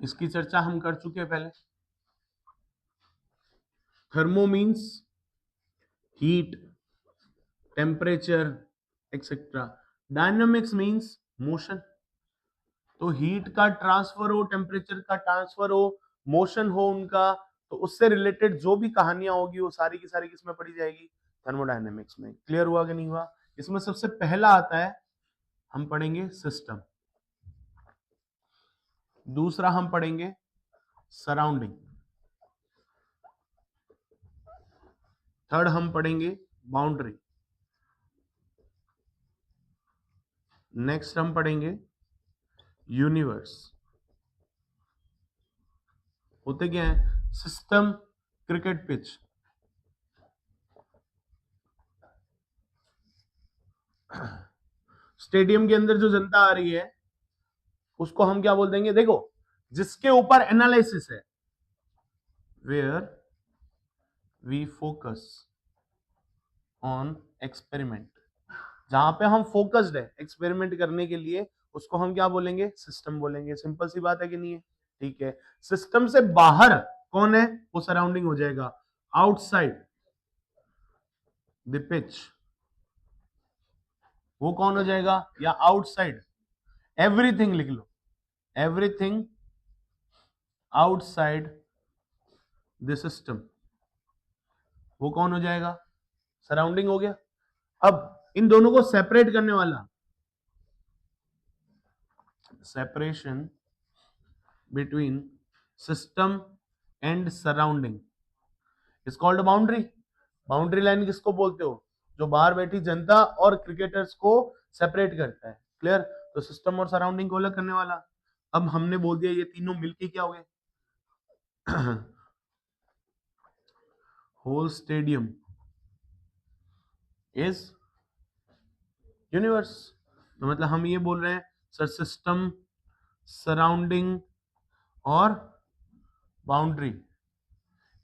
इसकी चर्चा हम कर चुके हैं पहले। Thermo means heat, temperature etcetera. Dynamics means motion. तो हीट का ट्रांसफर हो, टेम्परेचर का ट्रांसफर हो, मोशन हो उनका, तो उससे रिलेटेड जो भी कहानियां होगी वो सारी की सारी किसमें पढ़ी जाएगी? थर्मोडायनेमिक्स में। क्लियर हुआ कि नहीं हुआ? इसमें सबसे पहला आता है, हम पढ़ेंगे सिस्टम। दूसरा हम पढ़ेंगे सराउंडिंग। थर्ड हम पढ़ेंगे बाउंड्री। नेक्स्ट हम पढ़ेंगे यूनिवर्स। होते क्या है? System, cricket pitch. स्टेडियम के अंदर जो जनता आ रही है उसको हम क्या बोल देंगे? देखो, जिसके ऊपर एनालिसिस है, where we focus on experiment, जहां पे हम फोकस्ड है एक्सपेरिमेंट करने के लिए, उसको हम क्या बोलेंगे? सिस्टम बोलेंगे। सिंपल सी बात है कि नहीं है? ठीक है। सिस्टम से बाहर कौन है? वो सराउंडिंग हो जाएगा। आउटसाइड द पिच, वो कौन हो जाएगा? या आउटसाइड, एवरीथिंग लिख लो, एवरीथिंग आउटसाइड द सिस्टम, वो कौन हो जाएगा? सराउंडिंग हो गया। अब इन दोनों को सेपरेट करने वाला, separation between system and surrounding is called boundary. Boundary line किसको बोलते हो? जो बाहर बैठी जनता और क्रिकेटर्स को सेपरेट करता है। क्लियर? तो सिस्टम और सराउंडिंग को अलग करने वाला। अब हमने बोल दिया ये तीनों मिलके क्या हो गए? Whole stadium is universe. तो मतलब हम ये बोल रहे हैं सर, सिस्टम, सराउंडिंग और बाउंड्री,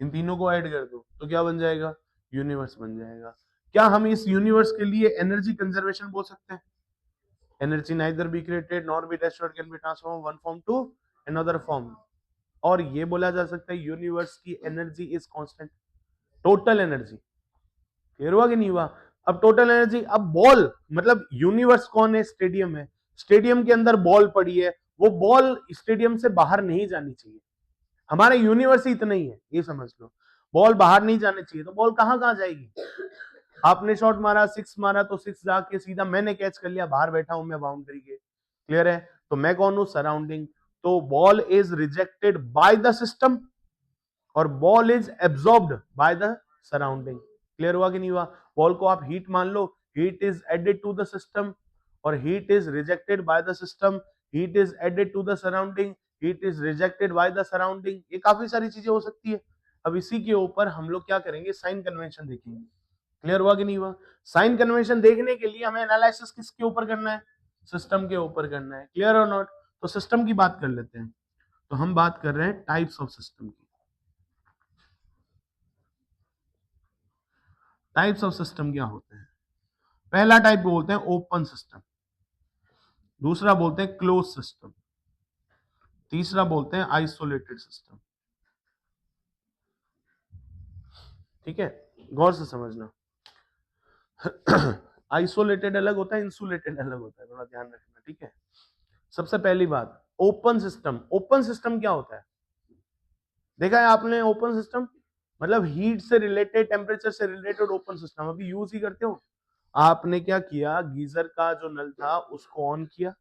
इन तीनों को ऐड कर दो तो क्या बन जाएगा? यूनिवर्स बन जाएगा। क्या हम इस यूनिवर्स के लिए एनर्जी कंजर्वेशन बोल सकते हैं? Energy neither be created nor be destroyed, can be transform one form to another form. और ये बोला जा सकता है यूनिवर्स की energy is constant, total energy. Clear हुआ कि नहीं हुआ? अब टोटल एनर्जी, अब बॉल, मतलब यूनिवर्स कौन है? स्टेडियम है। स्टेडियम के अंदर बॉल पड़ी है, वो बॉल स्टेडियम से बाहर नहीं जानी चाहिए। हमारा यूनिवर्स ही इतना ही है, ये समझ लो। बॉल बाहर नहीं जाने चाहिए, तो बॉल कहां कहां जाएगी? आपने शॉट मारा, सिक्स मारा, तो सिक्स जाके सीधा मैंने कैच कर लिया, बाहर बैठा हूं मैं बाउंड्री के। क्लियर है? तो मैं कौन हूं? सराउंडिंग। तो ball is rejected by the system और ball is absorbed by the surrounding. Clear हुआ कि नहीं हुआ? बॉल को आप हीट मान लो, heat is added to the system और heat is rejected by the system, heat is added to the surrounding, heat is rejected by the surrounding. ये काफी सारी चीजें हो सकती है। अब इसी के ऊपर हम लोग क्या करेंगे? साइन कन्वेंशन देखेंगे। क्लियर हुआ कि नहीं हुआ? साइन कन्वेंशन देखने के लिए हमें एनालिसिस किसके ऊपर करना है? सिस्टम के ऊपर करना है। क्लियर और नॉट? तो सिस्टम की बात कर लेते हैं। तो हम बात कर रहे हैं टाइप्स ऑफ सिस्टम की। टाइप्स ऑफ सिस्टम क्या होते हैं? पहला टाइप बोलते हैं ओपन सिस्टम, दूसरा बोलते हैं क्लोज सिस्टम, तीसरा बोलते हैं आइसोलेटेड सिस्टम। ठीक है, गौर से समझना। आइसोलेटेड अलग होता है, इंसुलेटेड अलग होता है, थोड़ा ध्यान रखना। ठीक है, सबसे पहली बात, ओपन सिस्टम। ओपन सिस्टम क्या होता है? देखा है आपने ओपन सिस्टम? मतलब हीट से रिलेटेड, टेम्परेचर से रिलेटेड ओपन सिस्टम अभी यूज ही करते हो। आपने क्या किया? गीजर का जो नल था उसको ऑन किया,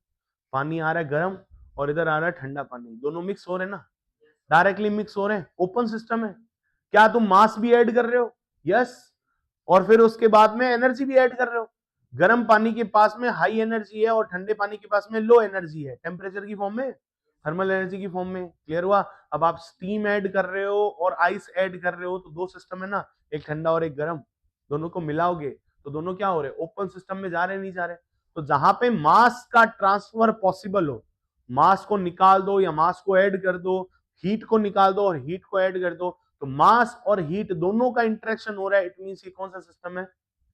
पानी आ रहा है गर्म और इधर आ रहा है ठंडा पानी, दोनों मिक्स हो रहे हैं ना, डायरेक्टली मिक्स हो रहे हैं, ओपन सिस्टम है। क्या तुम मास भी ऐड कर रहे हो? यस। और फिर उसके बाद में एनर्जी भी ऐड कर रहे हो। गर्म पानी के पास में हाई एनर्जी है और ठंडे पानी के पास में लो एनर्जी है, टेम्परेचर की फॉर्म में, थर्मल एनर्जी की फॉर्म में। क्लियर हुआ? अब आप स्टीम ऐड कर रहे हो और आइस ऐड कर रहे हो, तो दो सिस्टम है ना, एक ठंडा और एक गर्म, दोनों को मिलाओगे तो दोनों क्या हो रहे? ओपन सिस्टम में जा रहे नहीं जा रहे? तो जहां पे मास का ट्रांसफर पॉसिबल हो, मास को निकाल दो या मास को ऐड कर दो, हीट को निकाल दो और हीट को ऐड कर दो, तो मास और हीट दोनों का इंटरेक्शन हो रहा है, इट मींस ये कौन सा सिस्टम है?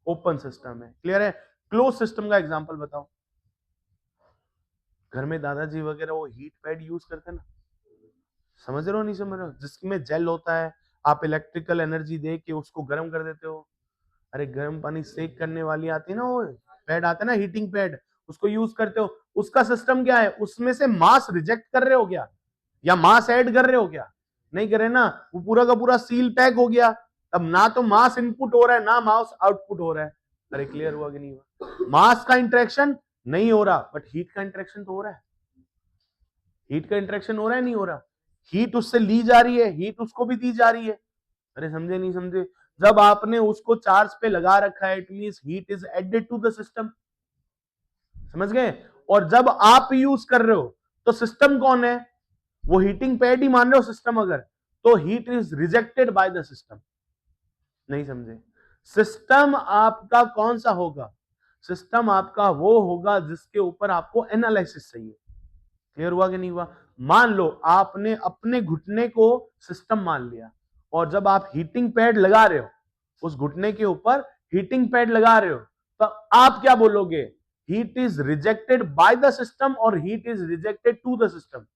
ओपन सिस्टम है। क्लियर है? क्लोज सिस्टम का एग्जांपल बताओ। घर में दादाजी वगैरह वो हीट पैड यूज करते हैं ना, समझ रहे हो नहीं समझ रहे हो? जिसमें जेल होता है, आप इलेक्ट्रिकल एनर्जी दे के उसको गर्म कर देते हो। अरे गर्म पानी सेक करने वाली आती है ना, वो पैड आता है ना, हीटिंग पैड, उसको यूज करते हो। उसका सिस्टम क्या है, उसमें से मास रिजेक्ट कर रहे हो क्या, या मास ऐड कर रहे हो क्या? नहीं करे ना, वो पूरा का पूरा सील पैक हो गया। अब ना तो मास इनपुट हो रहा है ना मास आउटपुट हो रहा है। अरे क्लियर हुआ कि नहीं हुआ? मास का इंटरेक्शन नहीं हो रहा, बट हीट का इंटरेक्शन तो हो रहा है। हीट का इंटरेक्शन हो रहा है नहीं हो रहा? हीट उससे ली जा रही है, हीट उसको भी दी जा रही है। अरे समझे नहीं समझे? जब आपने उसको चार्ज पे लगा रखा है, it means heat is added to the system. समझ गए? और जब आप यूज कर रहे हो तो सिस्टम कौन है? वो हीटिंग पैड ही मान रहे हो सिस्टम अगर, तो heat is rejected by the system. नहीं समझे? सिस्टम आपका कौन सा होगा? सिस्टम आपका वो होगा जिसके ऊपर आपको एनालिसिस चाहिए। क्लियर हुआ कि नहीं हुआ? मान लो आपने अपने घुटने को सिस्टम मान लिया, और जब आप हीटिंग पैड लगा रहे हो, उस घुटने के ऊपर हीटिंग पैड लगा रहे हो, तो आप क्या बोलोगे? Heat is rejected by the system और heat is rejected to the system?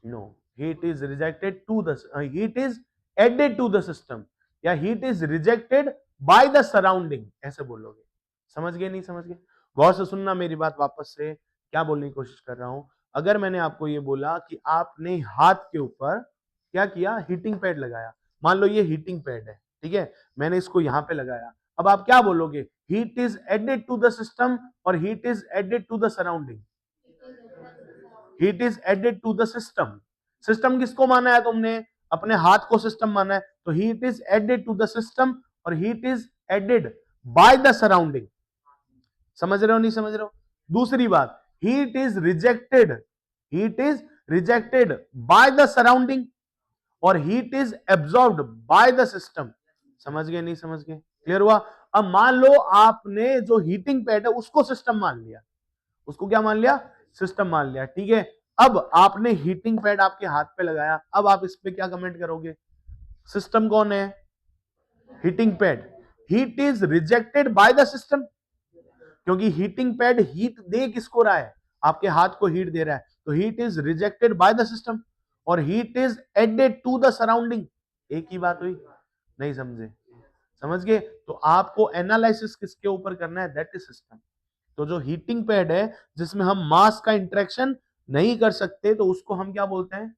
No, heat is rejected to the, heat is added to the system, या heat is rejected by the surrounding, ऐसे बोलोगे। समझ गए नहीं समझ गए? गौर से सुनना मेरी बात, वापस से क्या बोलने की कोशिश कर रहा हूं। अगर मैंने आपको ये बोला कि आपने हाथ के ऊपर क्या किया, हीटिंग पैड लगाया, मान लो ये हीटिंग पैड है, ठीक है, मैंने इसको यहां पे लगाया, अब आप क्या बोलोगे? Heat is added to the system और heat is added to the surrounding? Heat is added to the system. System किसको माना है तुमने? अपने हाथ को सिस्टम माना है, तो heat is added to the system और heat is added by the surrounding. समझ रहे हो नहीं समझ रहे हो? दूसरी बात, heat is rejected, heat is rejected by the surrounding और heat is absorbed by the system. समझ गए नहीं समझ गए? क्लियर हुआ? अब मान लो आपने जो हीटिंग पैड है उसको सिस्टम मान लिया, उसको क्या मान लिया? सिस्टम मान लिया, ठीक है। अब आपने हीटिंग पैड आपके हाथ पे लगाया, अब आप इस पे क्या कमेंट करोगे? सिस्टम कौन है? Heating pad. Heat is rejected by the system, क्योंकि हीटिंग पैड हीट दे किसको रहा है? आपके हाथ को हीट दे रहा है, तो heat is rejected by the system और heat is added to the surrounding. एक ही बात हुई, नहीं समझे? समझ गए? तो आपको एनालिसिस किसके ऊपर करना है? That is system. तो जो हीटिंग पैड है जिसमें हम मास का इंटरेक्शन नहीं कर सकते, तो उसको हम क्या बोलते हैं?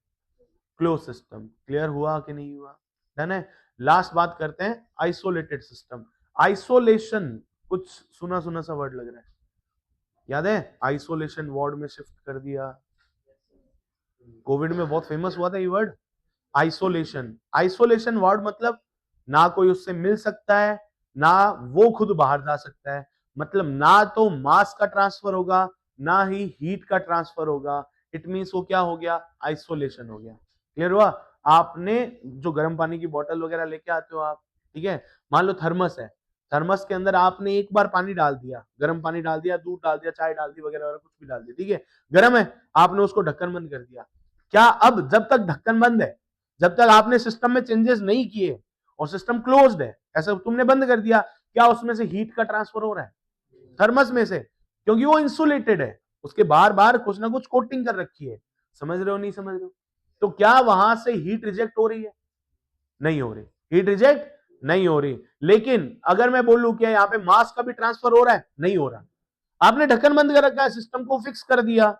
Close system. क्लियर हुआ कि नहीं हुआ? डन है। लास्ट बात करते हैं, आइसोलेटेड सिस्टम। आइसोलेशन, कुछ सुना सुना सा वर्ड लग रहा है, याद है? आइसोलेशन वार्ड में शिफ्ट कर दिया, कोविड में बहुत फेमस हुआ था ये वर्ड, आइसोलेशन। आइसोलेशन वर्ड मतलब ना कोई उससे मिल सकता है, ना वो खुद बाहर जा सकता है, मतलब ना तो मास का ट्रांसफर होगा, ना ही हीट का ट्रांसफर होगा। इट मींस वो क्या हो गया? आइसोलेशन हो गया। क्लियर हुआ? आपने जो गर्म पानी की बोतल वगैरह लेके आते हो आप, ठीक है, मान लो थर्मस है, थर्मस के अंदर आपने एक बार पानी डाल दिया, गर्म पानी डाल दिया, दूध डाल दिया, चाय डाल दी, वगैरह वगैरह कुछ भी डाल दिया, ठीक है, गर्म है, आपने उसको ढक्कन बंद कर दिया। क्या अब जब तक ढक्कन बंद है, जब तक आपने सिस्टम में चेंजेस नहीं किए और सिस्टम क्लोज्ड है, ऐसा तुमने बंद कर दिया, क्या उसमें से हीट का ट्रांसफर हो रहा है? थर्मस में से, क्योंकि वो इंसुलेटेड है, उसके बार बार कुछ ना कुछ कोटिंग कर रखी है। समझ रहे हो नहीं समझ रहे हो? तो क्या वहां से हीट रिजेक्ट हो रही है? नहीं हो रही। हीट रिजेक्ट नहीं हो रही। लेकिन अगर मैं बोलूं कि यहाँ पे मास का भी ट्रांसफर हो रहा है, नहीं हो रहा। आपने ढक्कन बंद कर रखा है, सिस्टम को फिक्स कर दिया,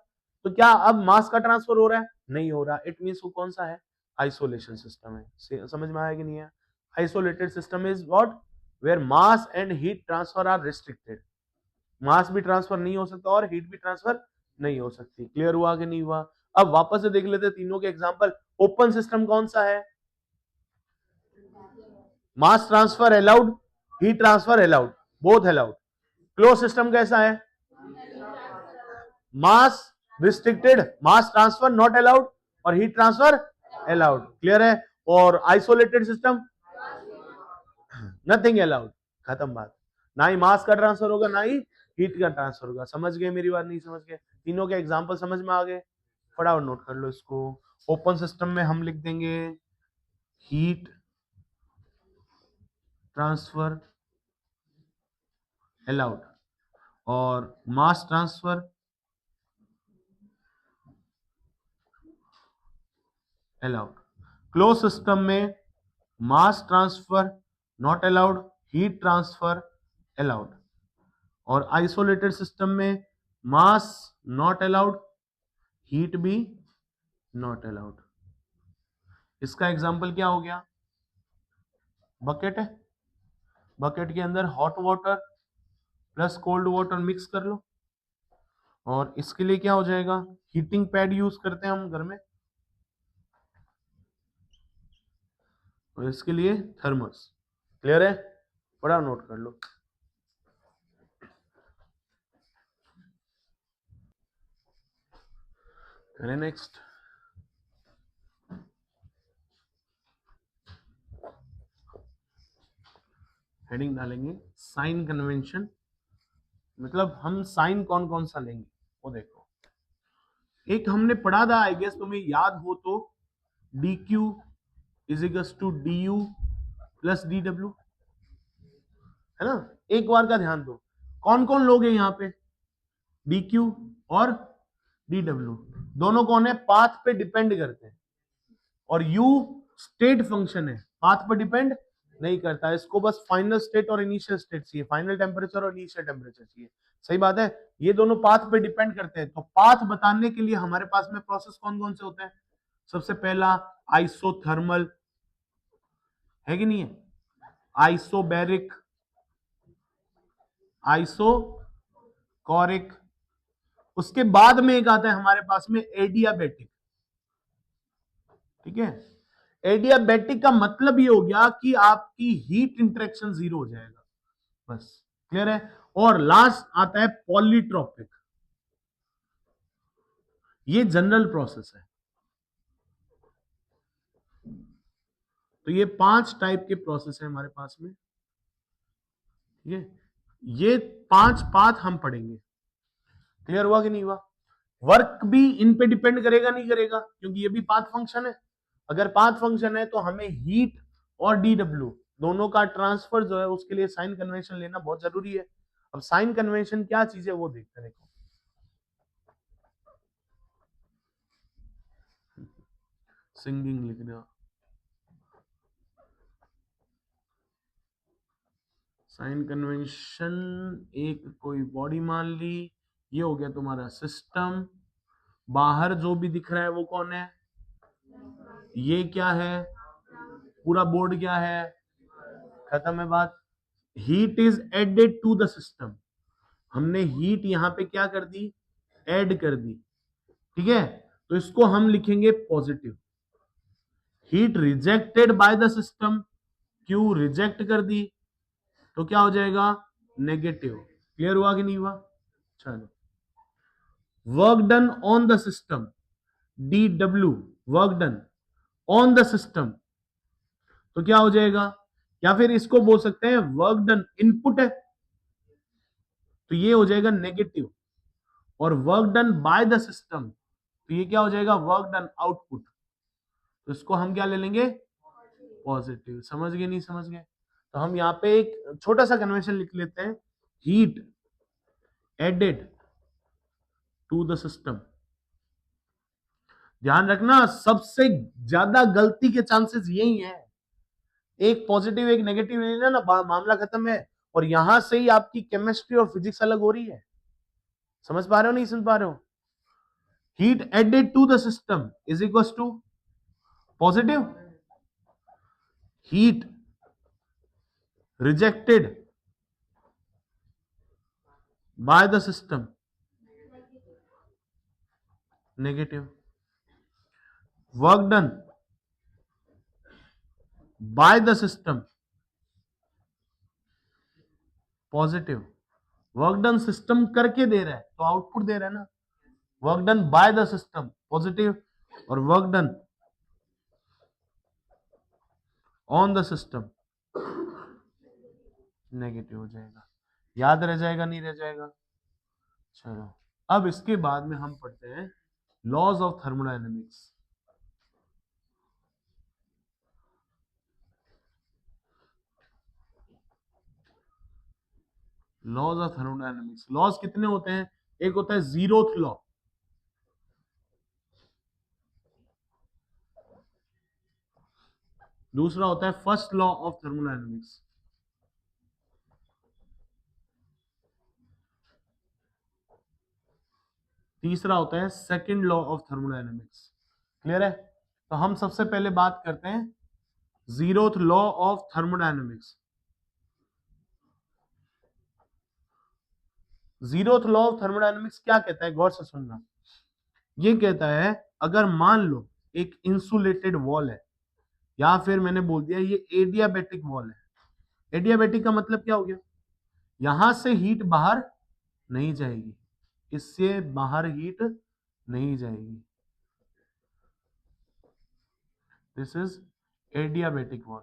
तो क्या अब मास का ट्रांसफर हो रहा है? नहीं हो रहा। इट मींस वो कौन सा है? आइसोलेशन सिस्टम है। समझ में आया कि नहीं है? Isolated system is what? Where mass and heat transfer are restricted. Mass भी ट्रांसफर नहीं हो सकता और हीट भी ट्रांसफर नहीं हो सकती। क्लियर हुआ कि नहीं हुआ? अब वापस से देख लेते हैं तीनों के एग्जांपल। ओपन सिस्टम कौन सा है? Mass transfer allowed, heat transfer allowed, both allowed. Close system कैसा है? Mass restricted, mass transfer not allowed और हीट ट्रांसफर अलाउड। क्लियर है? और आइसोलेटेड सिस्टम नथिंग अलाउड। खत्म बात। ना ही मास का ट्रांसफर होगा, ना ही हीट का ट्रांसफर होगा। समझ गए मेरी बात? नहीं समझ गए? तीनों के एग्जांपल समझ में आ गए? फटाफट नोट कर लो इसको। ओपन सिस्टम में हम लिख देंगे हीट ट्रांसफर अलाउड और mass transfer allowed. Close system में mass transfer not allowed, heat transfer allowed. और आइसोलेटेड सिस्टम में मास नॉट अलाउड, हीट भी नॉट अलाउड। इसका एग्जांपल क्या हो गया? बकेट है, बकेट के अंदर hot water plus cold water mix कर लो, और इसके लिए क्या हो जाएगा? हीटिंग पैड यूज करते हैं हम घर में, और इसके लिए थर्मस। क्लियर है? बड़ा नोट कर लो। नेक्स्ट, हेडिंग डालेंगे साइन कन्वेंशन। मतलब हम साइन कौन कौन सा लेंगे वो देखो। एक हमने पढ़ा था, आई गेस तुम्हें याद हो तो, D Q is equals to D U plus D W, है ना? एक बार का ध्यान दो, कौन कौन लोग हैं यहाँ पे? डी क्यू और डी डब्ल्यू दोनों कौन है? पाथ पे डिपेंड करते हैं, और u स्टेट फंक्शन है, पाथ पे डिपेंड नहीं करता। इसको बस फाइनल स्टेट और इनिशियल स्टेट चाहिए, फाइनल टेम्परेचर और इनिशियल टेम्परेचर चाहिए। सही बात है, ये दोनों पाथ पे डिपेंड करते हैं। तो पाथ बताने के लिए हमारे पास में प्रोसेस कौन कौन से होते हैं? सबसे पहला आइसोथर्मल, है कि नहीं है? आइसोबैरिक, आइसोकोरिक, उसके बाद में एक आता है हमारे पास में एडियाबेटिक। ठीक है, एडियाबेटिक का मतलब ये हो गया कि आपकी हीट इंटरेक्शन जीरो हो जाएगा, बस। क्लियर है? और लास्ट आता है पॉलीट्रॉपिक, ये जनरल प्रोसेस है। तो ये 5 टाइप के प्रोसेस है हमारे पास में। ठीक है, ये 5 पाथ हम पढ़ेंगे। क्लियर हुआ कि नहीं हुआ? वर्क भी इन पे डिपेंड करेगा नहीं करेगा, क्योंकि ये भी पाथ फंक्शन है। अगर पाथ फंक्शन है तो हमें हीट और डी डब्ल्यू दोनों का ट्रांसफर जो है उसके लिए साइन कन्वेंशन लेना बहुत जरूरी है। अब साइन कन्वेंशन क्या चीज है वो देखते हैं। देखो, सिंगिंग लिख दो, साइन कन्वेंशन। एक कोई बॉडी मान ली, ये हो गया तुम्हारा सिस्टम। बाहर जो भी दिख रहा है वो कौन है? ये क्या है? पूरा बोर्ड क्या है? खत्म है बात। Heat is added to the system, हमने हीट यहां पे क्या कर दी? ऐड कर दी। ठीक है, तो इसको हम लिखेंगे positive. Heat rejected by the system, Q reject कर दी, तो क्या हो जाएगा? नेगेटिव। क्लियर हुआ कि नहीं हुआ? चलो, work done on the system, D W, work done on the system, तो क्या हो जाएगा? या फिर इसको बोल सकते हैं वर्क डन इनपुट है, तो ये हो जाएगा नेगेटिव। और work done by the system, तो ये क्या हो जाएगा? Work done output. तो इसको हम क्या ले लेंगे? पॉजिटिव। समझ गए नहीं समझ गए? तो हम यहाँ पे एक छोटा सा कन्वेंशन लिख लेते हैं, heat added to the system. ध्यान रखना, सबसे ज्यादा गलती के चांसेस यही है। एक पॉजिटिव एक नेगेटिव ले लेना ना, मामला खत्म है। और यहां से ही आपकी केमिस्ट्री और फिजिक्स अलग हो रही है। समझ पा रहे हो नहीं समझ पा रहे हो? Heat added to the system is equal to positive, heat rejected by the system negative, work done by the system positive. Work done system करके दे रहा है तो आउटपुट दे रहा है ना। Work done by the system positive, और work done on the system negative हो जाएगा। याद रह जाएगा नहीं रह जाएगा? चलो, अब इसके बाद में हम पढ़ते हैं laws of thermodynamics. Laws of thermodynamics, laws कितने होते हैं? एक होता है जीरोथ लॉ, दूसरा होता है फर्स्ट लॉ ऑफ थर्मोडायनेमिक्स। तीसरा होता है second law of thermodynamics. Clear है? तो हम सबसे पहले बात करते हैं zeroth law of thermodynamics. Zeroth law of thermodynamics क्या कहता है, गौर से सुनना। ये कहता है अगर मान लो एक इंसुलेटेड वॉल है, या फिर मैंने बोल दिया ये एडियाबेटिक वॉल है। एडियाबेटिक का मतलब क्या हो गया, यहां से हीट बाहर नहीं जाएगी, इससे बाहर हीट नहीं जाएगी। This is adiabatic wall.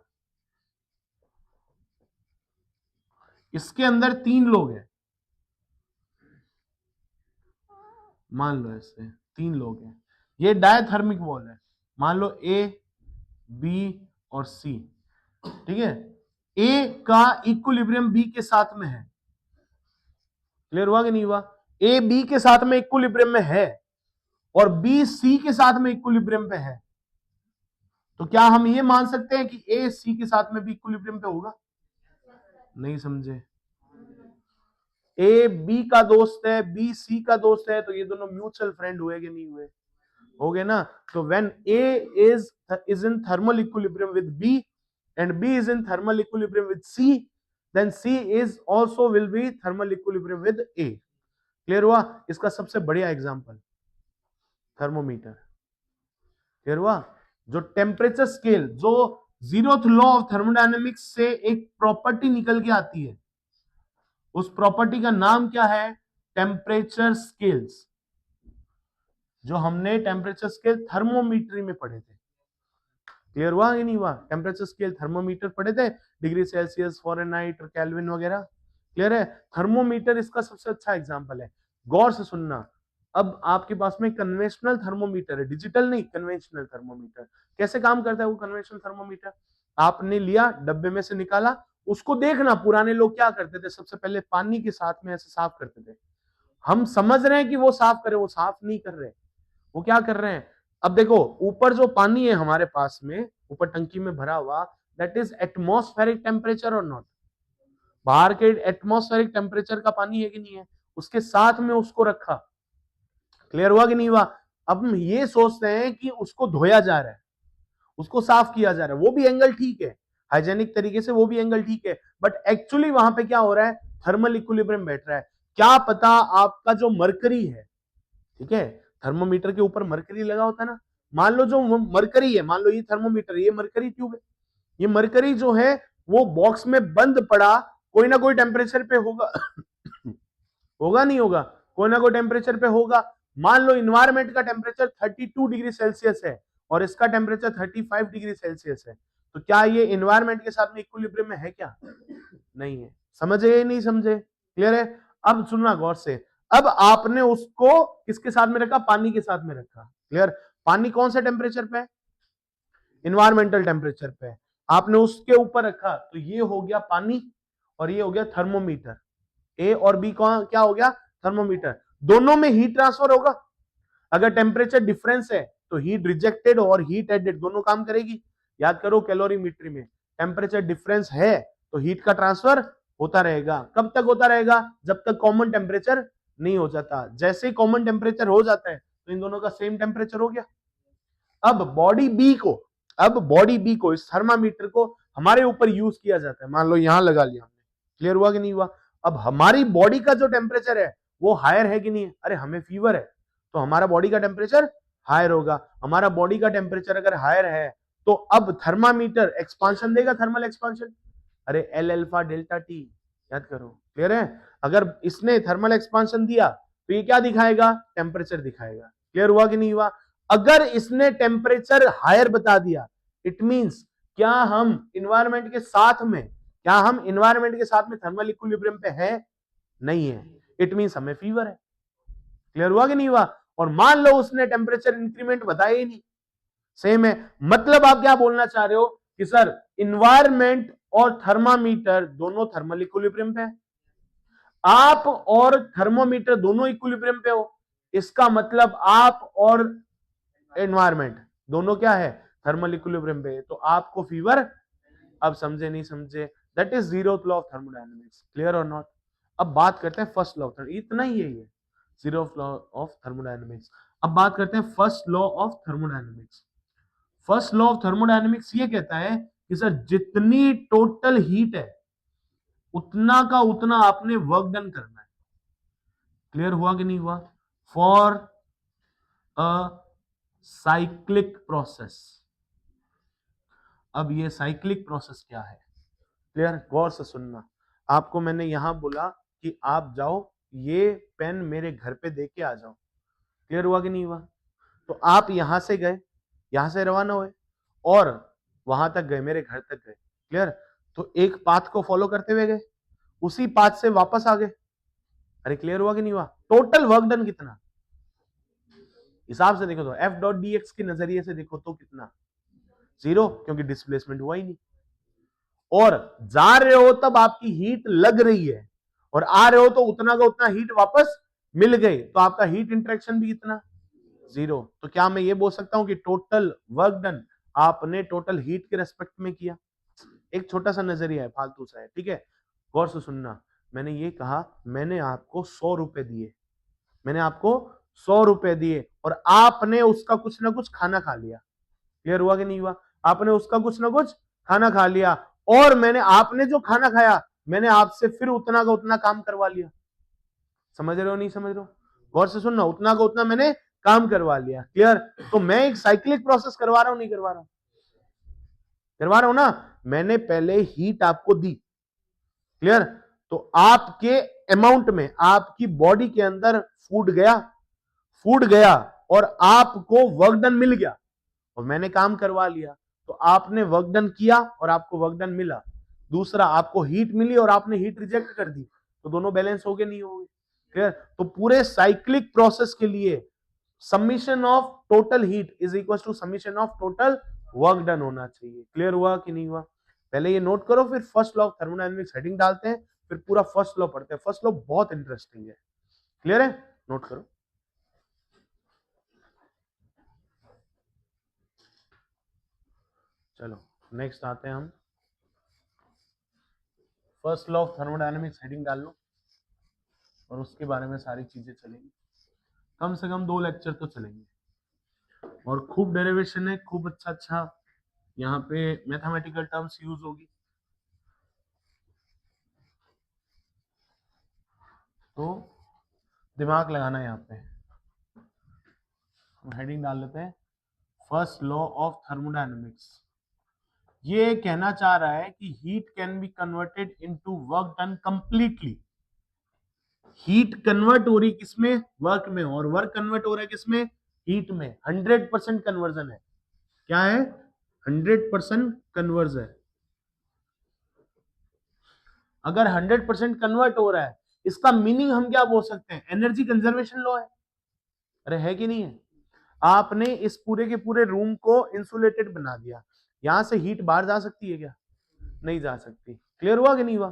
इसके अंदर 3 लोग हैं, मान लो ऐसे 3 लोग हैं। ये डायथर्मिक वॉल है, मान लो ए, बी और सी। ठीक है, ए का इक्विलिब्रियम बी के साथ में है। क्लियर हुआ कि नहीं हुआ? ए बी के साथ में इक्विलिब्रियम में है और बी सी के साथ में इक्विलिब्रियम पे है। तो क्या हम ये मान सकते हैं कि ए सी के साथ में भी इक्विलिब्रियम पे होगा? नहीं समझे? ए बी का दोस्त है, बी सी का दोस्त है, तो ये दोनों म्यूचुअल फ्रेंड हुए कि नहीं हुए? हो गए ना। तो when A is in thermal equilibrium with B and B is in thermal equilibrium with C, then C is also will be thermal equilibrium with A. Clear हुआ? इसका सबसे बढ़िया एग्जांपल थर्मोमीटर। क्लियर हुआ? जो टेम्परेचर स्केल, जो zeroth law of thermodynamics से एक property निकल के आती है, उस प्रॉपर्टी का नाम क्या है? Temperature scales. जो हमने टेम्परेचर स्केल थर्मोमीटर में पढ़े थे। क्लियर हुआ कि नहीं हुआ? टेम्परेचर स्केल थर्मोमीटर पढ़े थे, डिग्री सेल्सियस, फ़ारेनहाइट, केल्विन वगैरह। क्लियर है? थर्मोमीटर इसका सबसे अच्छा एग्जांपल है। गौर से सुनना, अब आपके पास में कन्वेंशनल थर्मोमीटर है, डिजिटल नहीं, कन्वेंशनल थर्मोमीटर। कैसे काम करता है वो कन्वेंशनल थर्मोमीटर? आपने लिया, डब्बे में से निकाला, उसको देखना पुराने लोग क्या करते थे, सबसे पहले पानी के साथ में ऐसे साफ करते थे। हम समझ रहे हैं कि वो साफ करे, वो साफ नहीं कर रहे। वो क्या कर रहे हैं? अब देखो, ऊपर जो पानी है हमारे पास में, ऊपर टंकी में भरा हुआ, दैट इज एटमॉस्फेरिक टेम्परेचर और नॉट? बाहर के एटमॉस्फेरिक टेम्परेचर का पानी है कि नहीं है? उसके साथ में उसको रखा। क्लियर हुआ कि नहीं हुआ? अब हम ये सोचते हैं कि उसको धोया जा रहा है, उसको साफ किया जा रहा है, वो भी एंगल ठीक है, हाइजेनिक तरीके से वो भी एंगल ठीक है, बट एक्चुअली वहां पे क्या हो रहा है? थर्मल इक्विलिब्रियम बैठ रहा है। क्या पता आपका जो मरकरी है, ठीक है, थर्मोमीटर के ऊपर मरकरी लगा होता है ना, मान लो जो मरकरी है, मान लो ये थर्मोमीटर, ये मरकरी ट्यूब है, ये मरकरी जो है वो बॉक्स में बंद पड़ा, कोई ना कोई टेम्परेचर पे होगा होगा नहीं होगा? कोई ना कोई टेम्परेचर पे होगा। मान लो इन्वायरमेंट का टेम्परेचर 32 डिग्री सेल्सियस है और इसका टेम्परेचर 35 डिग्री सेल्सियस है, तो क्या ये इन्वायरमेंट के साथ में इक्विलिब्रियम में है क्या? नहीं है। समझे या नहीं समझे? क्लियर है? अब सुनना गौर से, अब आपने उसको किसके साथ में रखा? पानी के साथ में रखा। क्लियर? पानी कौन से टेम्परेचर पे है? इन्वायरमेंटल टेम्परेचर पे। आपने उसके ऊपर रखा, तो ये हो गया पानी और ये हो गया थर्मोमीटर। ए और बी कौन क्या हो गया? थर्मोमीटर। दोनों में हीट ट्रांसफर होगा। अगर टेम्परेचर डिफरेंस है तो हीट रिजेक्टेड और हीट एडेड दोनों काम करेगी। याद करो कैलोरीमेट्री में, टेम्परेचर डिफरेंस है तो हीट का ट्रांसफर होता रहेगा। कब तक होता रहेगा? जब तक कॉमन टेम्परेचर नहीं हो जाता। जैसे ही कॉमन टेम्परेचर हो जाता है तो इन दोनों का सेम टेम्परेचर हो गया। अब बॉडी बी को इस थर्मामीटर को हमारे ऊपर यूज किया जाता है, मान लो यहां लगा लिया हमने। क्लियर हुआ कि नहीं हुआ? अब हमारी बॉडी का जो टेम्परेचर है वो हायर है कि नहीं है? अरे हमें फीवर है तो हमारा बॉडी का टेम्परेचर हायर होगा। हमारा बॉडी का टेम्परेचर अगर हायर है तो अब थर्मामीटर एक्सपांशन देगा, थर्मल एक्सपांशन। अरे एल अल्फा डेल्टा टी, याद करो। क्लियर है? अगर इसने थर्मल एक्सपांशन दिया तो ये क्या दिखाएगा? टेम्परेचर दिखाएगा। क्लियर हुआ कि नहीं हुआ? अगर इसने टेम्परेचर हायर बता दिया, इट मींस क्या हम इन्वायरमेंट के साथ में, थर्मल इक्विलिब्रियम पे है? नहीं है। इट मींस हमें फीवर है। क्लियर हुआ कि नहीं हुआ? और मान लो उसने टेम्परेचर इंक्रीमेंट बताया ही नहीं, सेम है। मतलब आप क्या बोलना चाह रहे हो कि सर इन्वायरमेंट और थर्मामीटर दोनों थर्मल इक्विलिब्रियम पे है, आप और थर्मोमीटर दोनों इक्विलिब्रियम पे हो, इसका मतलब आप और एनवायरमेंट दोनों क्या है? थर्मल इक्विलिब्रियम पे, तो आपको फीवर, अब समझे नहीं समझे, that is zeroth law of thermodynamics, clear और नॉट। अब बात करते हैं फर्स्ट लॉ ऑफ थर्मोडायनेमिक्स, इतना ही है ये जीरोथ लॉ ऑफ थर्मोडायनेमिक्स। अब बात करते हैं first law of thermodynamics. First law of thermodynamics ये कहता है कि सर जितनी टोटल हीट है उतना का उतना आपने वर्क डन करना है। क्लियर हुआ कि नहीं हुआ? For a cyclic process. अब ये साइक्लिक प्रोसेस क्या है, क्लियर, गौर से सुनना। आपको मैंने यहां बोला कि आप जाओ ये पेन मेरे घर पे दे के आ जाओ, क्लियर हुआ कि नहीं हुआ? तो आप यहां से गए, यहां से रवाना हुए और वहां तक गए, मेरे घर तक गए, क्लियर। तो एक पाथ को फॉलो करते हुए गए, उसी पाथ से वापस आ गए। अरे क्लियर हुआ कि नहीं हुआ? टोटल वर्क डन कितना, हिसाब से देखो तो एफ डॉट डी एक्स के नजरिए से देखो तो कितना, जीरो, क्योंकि डिस्प्लेसमेंट हुआ ही नहीं। और जा रहे हो तब आपकी हीट लग रही है और आ रहे हो तो उतना का उतना हीट वापस मिल गई, तो आपका हीट इंटरेक्शन भी कितना, जीरो। तो क्या मैं ये बोल सकता हूं कि टोटल वर्क डन आपने टोटल हीट के रेस्पेक्ट में किया? एक छोटा सा नजरिया है, फालतू सा है, ठीक है, गौर से सुनना। मैंने ये कहा मैंने आपको 100 रुपए दिए, मैंने आपको 100 रुपए दिए और आपने उसका कुछ ना कुछ खाना खा लिया, क्लियर हुआ कि नहीं हुआ? आपने उसका कुछ ना कुछ खाना खा लिया और मैंने आपने जो खाना खाया मैंने आपसे फिर उतना का उतना काम करवा लिया। समझ रहे हो नहीं समझ रहे हो? गौर से सुनना, उतना का उतना मैंने काम करवा लिया, क्लियर। तो मैं एक साइक्लिक प्रोसेस करवा रहा हूं नहीं करवा रहा हूं? करवा रहा हूं ना। मैंने पहले हीट आपको दी, क्लियर। तो आपके अमाउंट में आपकी बॉडी के अंदर फूड गया और आपको वर्क डन मिल गया और मैंने काम करवा लिया। तो आपने वर्क डन किया और आपको वर्क डन मिला। दूसरा, आपको हीट मिली और आपने हीट रिजेक्ट कर दी, तो दोनों बैलेंस हो गए नहीं हो गए, क्लियर। तो पूरे साइक्लिक प्रोसेस के लिए summation of total heat is equal to summation of total work done होना चाहिए। क्लियर हुआ कि नहीं हुआ? पहले ये नोट करो, फिर first law of thermodynamics heading डालते हैं, फिर पूरा फर्स्ट लॉ पढ़ते हैं। फर्स्ट लॉ बहुत इंटरेस्टिंग है, क्लियर है, नोट करो। चलो नेक्स्ट आते हैं हम, first law of thermodynamics heading डाल लो और उसके बारे में सारी चीजें चलेंगी, कम से कम 2 लेक्चर तो चलेंगे और खूब डेरिवेशन है, खूब अच्छा अच्छा यहाँ पे मैथमेटिकल टर्म्स यूज होगी, तो दिमाग लगाना। यहाँ पे हम हेडिंग डाल लेते हैं फर्स्ट लॉ ऑफ थर्मोडायनेमिक्स। ये कहना चाह रहा है कि heat can be converted into work done completely. Heat convert हो रही किसमें? वर्क में, और वर्क कन्वर्ट हो रहा है किसमें? हीट में। 100% कन्वर्जन है। क्या है? 100% कन्वर्जन। अगर 100% कन्वर्ट हो रहा है, इसका मीनिंग हम क्या बोल सकते हैं? एनर्जी कंजर्वेशन लॉ है। अरे है कि नहीं है? आपने इस पूरे के पूरे रूम को इंसुलेटेड बना दिया, यहां से हीट बाहर जा सकती है क्या? नहीं जा सकती। क्लियर हुआ कि नहीं हुआ?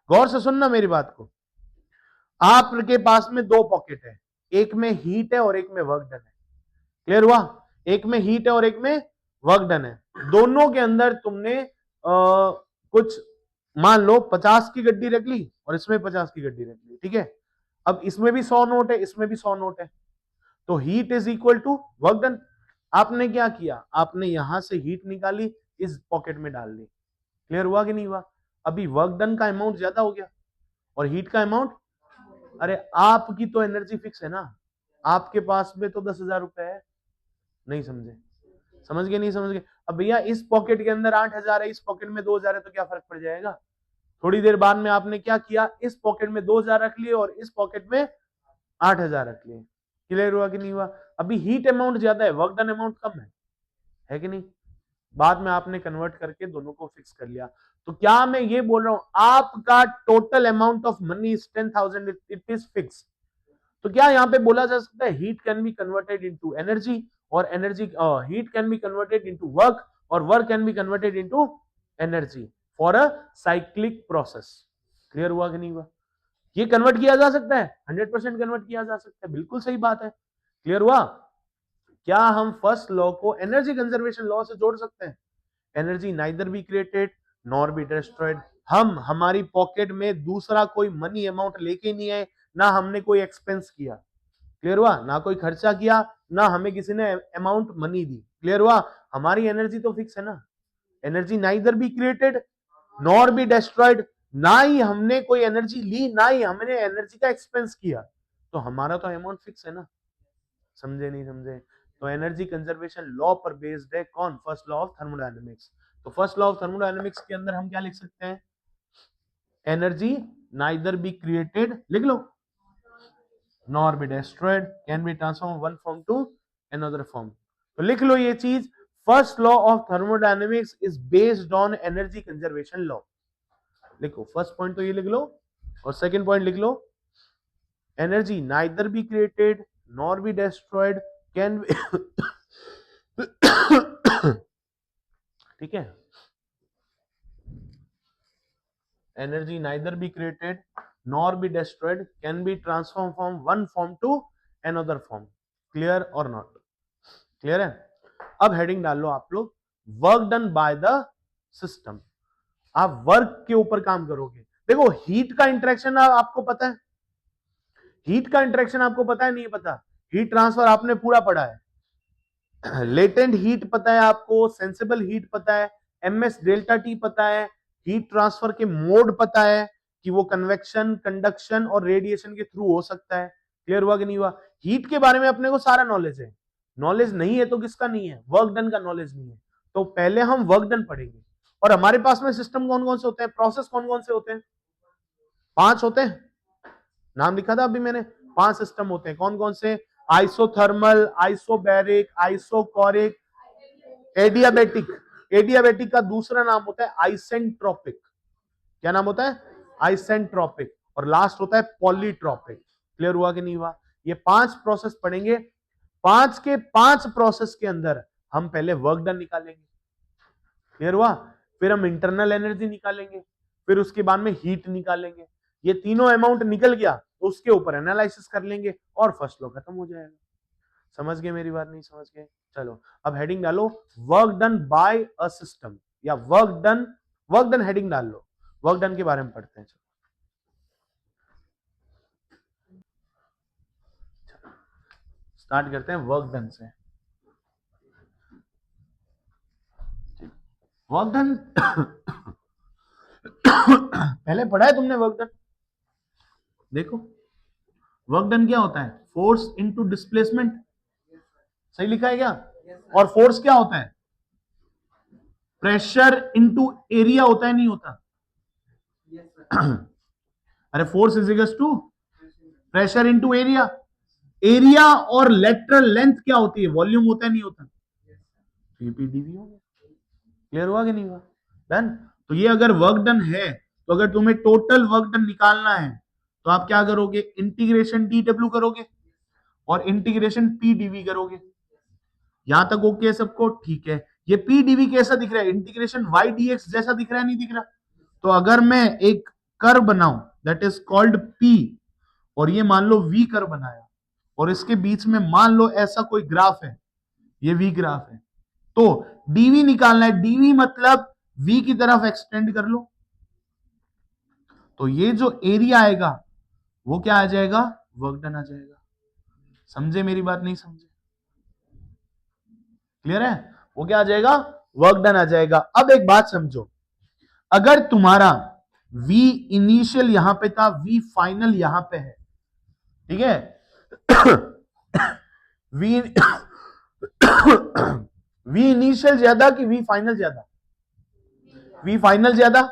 गौर से सुनना मेरी बात को। आपके पास में 2 पॉकेट है, एक में हीट है और एक में वर्क डन है। क्लियर हुआ? एक में हीट है और एक में वर्क डन है। दोनों के अंदर तुमने कुछ मान लो 50 की गड्डी रख ली और इसमें 50 की गड्डी रख ली, ठीक है। अब इसमें भी 100 नोट है, इसमें भी 100 नोट है, तो heat is equal to work done. आपने क्या किया? आपने यहां से हीट निकाली, इस पॉकेट में डाल दी। क्लियर हुआ कि नहीं हुआ? अभी वर्क डन का अमाउंट ज्यादा हो गया और हीट का अमाउंट, अरे आपकी तो एनर्जी फिक्स है ना, आपके पास में तो 10,000 रुपए है। नहीं समझे? समझ गए नहीं समझ गए? अब भैया इस पॉकेट के अंदर 8,000 है, इस पॉकेट में 2,000 है, तो क्या फर्क पड़ जाएगा? थोड़ी देर बाद में आपने क्या किया? इस पॉकेट में 2,000 रख लिए और इस पॉकेट में 8,000 रख लिए। क्लियर हुआ कि नहीं हुआ? अभी हीट अमाउंट ज्यादा है, वर्क डन अमाउंट कम है कि नहीं? बाद में आपने कन्वर्ट करके दोनों को फिक्स कर लिया। तो क्या मैं ये बोल रहा हूं आपका total amount of money is 10,000, it is fix. तो क्या यहां पे बोला जा सकता है heat can be converted into energy और energy, heat can be converted into work और work can be converted into energy for a cyclic process. Clear हुआ कि नहीं हुआ? ये कन्वर्ट किया जा सकता है, 100% कन्वर्ट किया जा सकता है, बिल्कुल सही बात है। क्लियर हुआ? क्या हम फर्स्ट लॉ को एनर्जी कंजर्वेशन लॉ से जोड़ सकते हैं? Energy neither be created nor be destroyed. हम हमारी पॉकेट में दूसरा कोई मनी अमाउंट लेके नहीं आए, ना हमने कोई एक्सपेंस किया, क्लियर हुआ, ना कोई खर्चा किया, ना हमें किसी ने अमाउंट मनी दी, क्लियर हुआ। हमारी एनर्जी तो फिक्स है ना, energy neither be created nor be destroyed, ना ही हमने कोई एनर्जी ली, ना ही हमने एनर्जी का एक्सपेंस किया, तो हमारा तो अमाउंट फिक्स है ना। समझे नहीं समझे? तो एनर्जी कंजर्वेशन लॉ पर बेस्ड है कौन? First law of thermodynamics. तो फर्स्ट लॉ ऑफ थर्मोडायनेमिक्स के अंदर हम क्या लिख सकते हैं? एनर्जी नाइदर बी क्रिएटेड, लिख लो, nor be destroyed, can be transform one form to another form. तो लिख लो ये चीज, first law of thermodynamics is based on energy conservation law. लिखो, फर्स्ट पॉइंट तो ये लिख लो, और सेकंड पॉइंट लिख लो, energy neither be created nor be destroyed can be ठीक है, energy neither be created nor be destroyed can be transform from one form to another form. Clear और नॉट क्लियर है? अब हेडिंग डाल लो आप लोग, work done by the system. आप work के ऊपर काम करोगे। देखो, हीट का इंटरेक्शन आपको पता है, हीट का इंटरेक्शन आपको पता है नहीं पता? हीट ट्रांसफर आपने पूरा पढ़ा है, लेटेंट हीट पता है आपको, सेंसिबल हीट पता है, एमएस डेल्टा टी पता है, हीट ट्रांसफर के मोड पता है कि वो कन्वेक्शन, कंडक्शन और रेडिएशन के थ्रू हो सकता है। क्लियर हुआ कि नहीं हुआ? हीट के बारे में अपने को सारा नॉलेज है, नॉलेज नहीं है तो किसका नहीं है? वर्क डन का नॉलेज नहीं है। तो पहले हम वर्क डन पढ़ेंगे। और हमारे पास में सिस्टम कौन कौन से होते हैं, प्रोसेस कौन कौन से होते हैं? 5 होते हैं, नाम लिखा था अभी मैंने, 5 सिस्टम होते हैं। कौन कौन से? Isothermal, isobaric, isochoric, adiabatic. Adiabatic का दूसरा नाम होता है आइसेंट्रोपिक। क्या नाम होता है? आइसेंट्रोपिक। और लास्ट होता है पॉलीट्रोपिक। क्लियर हुआ कि नहीं हुआ? ये 5 प्रोसेस पढ़ेंगे। 5 के 5 प्रोसेस के अंदर हम पहले वर्क डन निकालेंगे। क्लियर हुआ? फिर हम इंटरनल एनर्जी निकालेंगे, फिर उसके बाद में हीट निकालेंगे। ये तीनों अमाउंट निकल गया तो उसके ऊपर एनालिसिस कर लेंगे और फर्स्ट लॉ खत्म हो जाएगा। समझ गए मेरी बात? नहीं समझ गए? चलो अब हेडिंग डालो, work done bye a system, या वर्क डन हेडिंग डाल लो, वर्क डन के बारे में पढ़ते हैं। स्टार्ट करते हैं वर्क डन से। वर्क डन पहले पढ़ा है तुमने वर्क डन? देखो, वर्क डन क्या होता है? Force into displacement. सही लिखा है क्या? और फोर्स क्या होता है? प्रेशर इनटू एरिया होता है, नहीं होता? अरे force is equal to pressure into area. Area और लेटरल लेंथ क्या होती है? वॉल्यूम होता है, नहीं होता? पीपीडीवी हो गया। क्लियर हुआ कि नहीं हुआ? डन। तो ये अगर वर्क डन है, तो अगर तुम्हें टोटल वर्क डन निकालना है तो आप क्या करोगे? इंटीग्रेशन डी डब्ल्यू करोगे और इंटीग्रेशन पी डीवी करोगे। यहां तक ओके है सबको? ठीक है। ये पी डीवी कैसा दिख रहा है? इंटीग्रेशन वाई डी एक्स जैसा दिख रहा है, नहीं दिख रहा? तो अगर मैं एक कर्व बनाऊं दैट इज कॉल्ड पी, और ये मान लो वी कर्व बनाया, और इसके बीच में मान लो ऐसा कोई ग्राफ है, ये वी ग्राफ है, तो डीवी निकालना है। डीवी मतलब वी की तरफ एक्सटेंड कर लो, तो ये जो एरिया आएगा वो क्या आ जाएगा? वर्क डन आ जाएगा। समझे मेरी बात? नहीं समझे? क्लियर है? वो क्या आ जाएगा? वर्क डन आ जाएगा। अब एक बात समझो, अगर तुम्हारा v इनिशियल यहां पे था, v फाइनल यहां पे है, ठीक है? v v इनिशियल ज्यादा कि v फाइनल ज्यादा? v फाइनल ज्यादा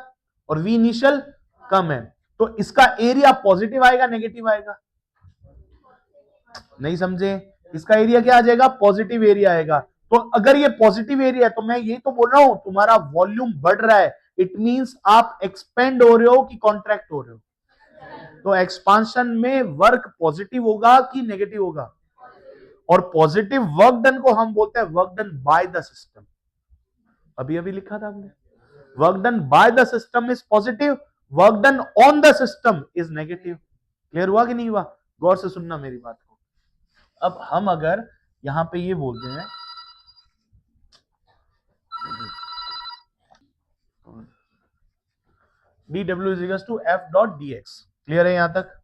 और v इनिशियल कम है, तो इसका एरिया पॉजिटिव आएगा नेगेटिव आएगा? नहीं समझे? इसका एरिया क्या आ जाएगा? पॉजिटिव एरिया आएगा। तो अगर ये पॉजिटिव एरिया है तो मैं ये तो बोल रहा हूं तुम्हारा वॉल्यूम बढ़ रहा है, इट मींस आप एक्सपेंड हो रहे हो कि कॉन्ट्रैक्ट हो रहे हो? तो एक्सपांशन में वर्क पॉजिटिव होगा कि नेगेटिव होगा? और पॉजिटिव वर्क डन को हम बोलते हैं work done by the system. अभी अभी लिखा था हमने, work done by the system is positive, work done on the system is negative. Clear हुआ कि नहीं हुआ? गौर से सुनना मेरी बात को। अब हम अगर यहां पे ये बोलते हैं dw is equal to f dot dx। Clear है यहां तक?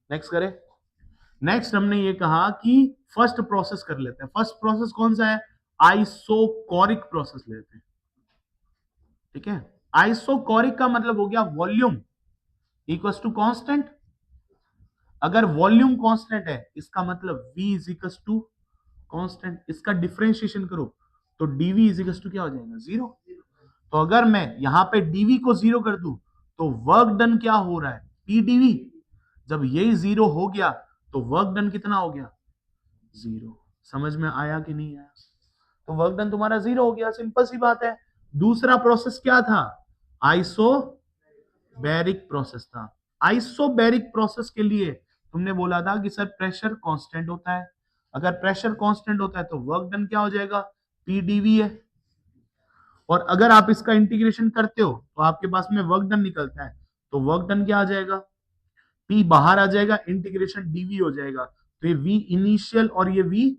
नेक्स्ट करें। नेक्स्ट हमने ये कहा कि फर्स्ट प्रोसेस कर लेते हैं। फर्स्ट प्रोसेस कौन सा है? आइसोकोरिक प्रोसेस लेते हैं। ठीक है, आइसोकोरिक का मतलब हो गया वॉल्यूम इक्वल्स टू कांस्टेंट। अगर वॉल्यूम कांस्टेंट है इसका मतलब V is equals to constant. इसका डिफरेंशिएशन करो तो dV इज इक्वल्स टू क्या हो जाएगा? जीरो। तो अगर मैं यहां पे dV को जीरो कर दूं तो वर्क डन क्या हो रहा है? PdV। जब यही जीरो हो गया तो वर्क डन कितना हो गया? जीरो। समझ में आया कि नहीं आया? तो वर्क डन तुम्हारा जीरो हो गया, सिंपल सी बात है। दूसरा प्रोसेस क्या था? आइसोबैरिक प्रोसेस था। आइसोबैरिक प्रोसेस के लिए तुमने बोला था कि सर प्रेशर कांस्टेंट होता है। अगर प्रेशर कांस्टेंट होता है तो वर्क डन क्या हो जाएगा? PdV है। और अगर आप इसका इंटीग्रेशन करते हो तो आपके पास में वर्क डन निकलता है। तो वर्क डन क्या आ जाएगा? P बाहर आ जाएगा, इंटीग्रेशन dV हो जाएगा। तो ये V इनिशियल और ये V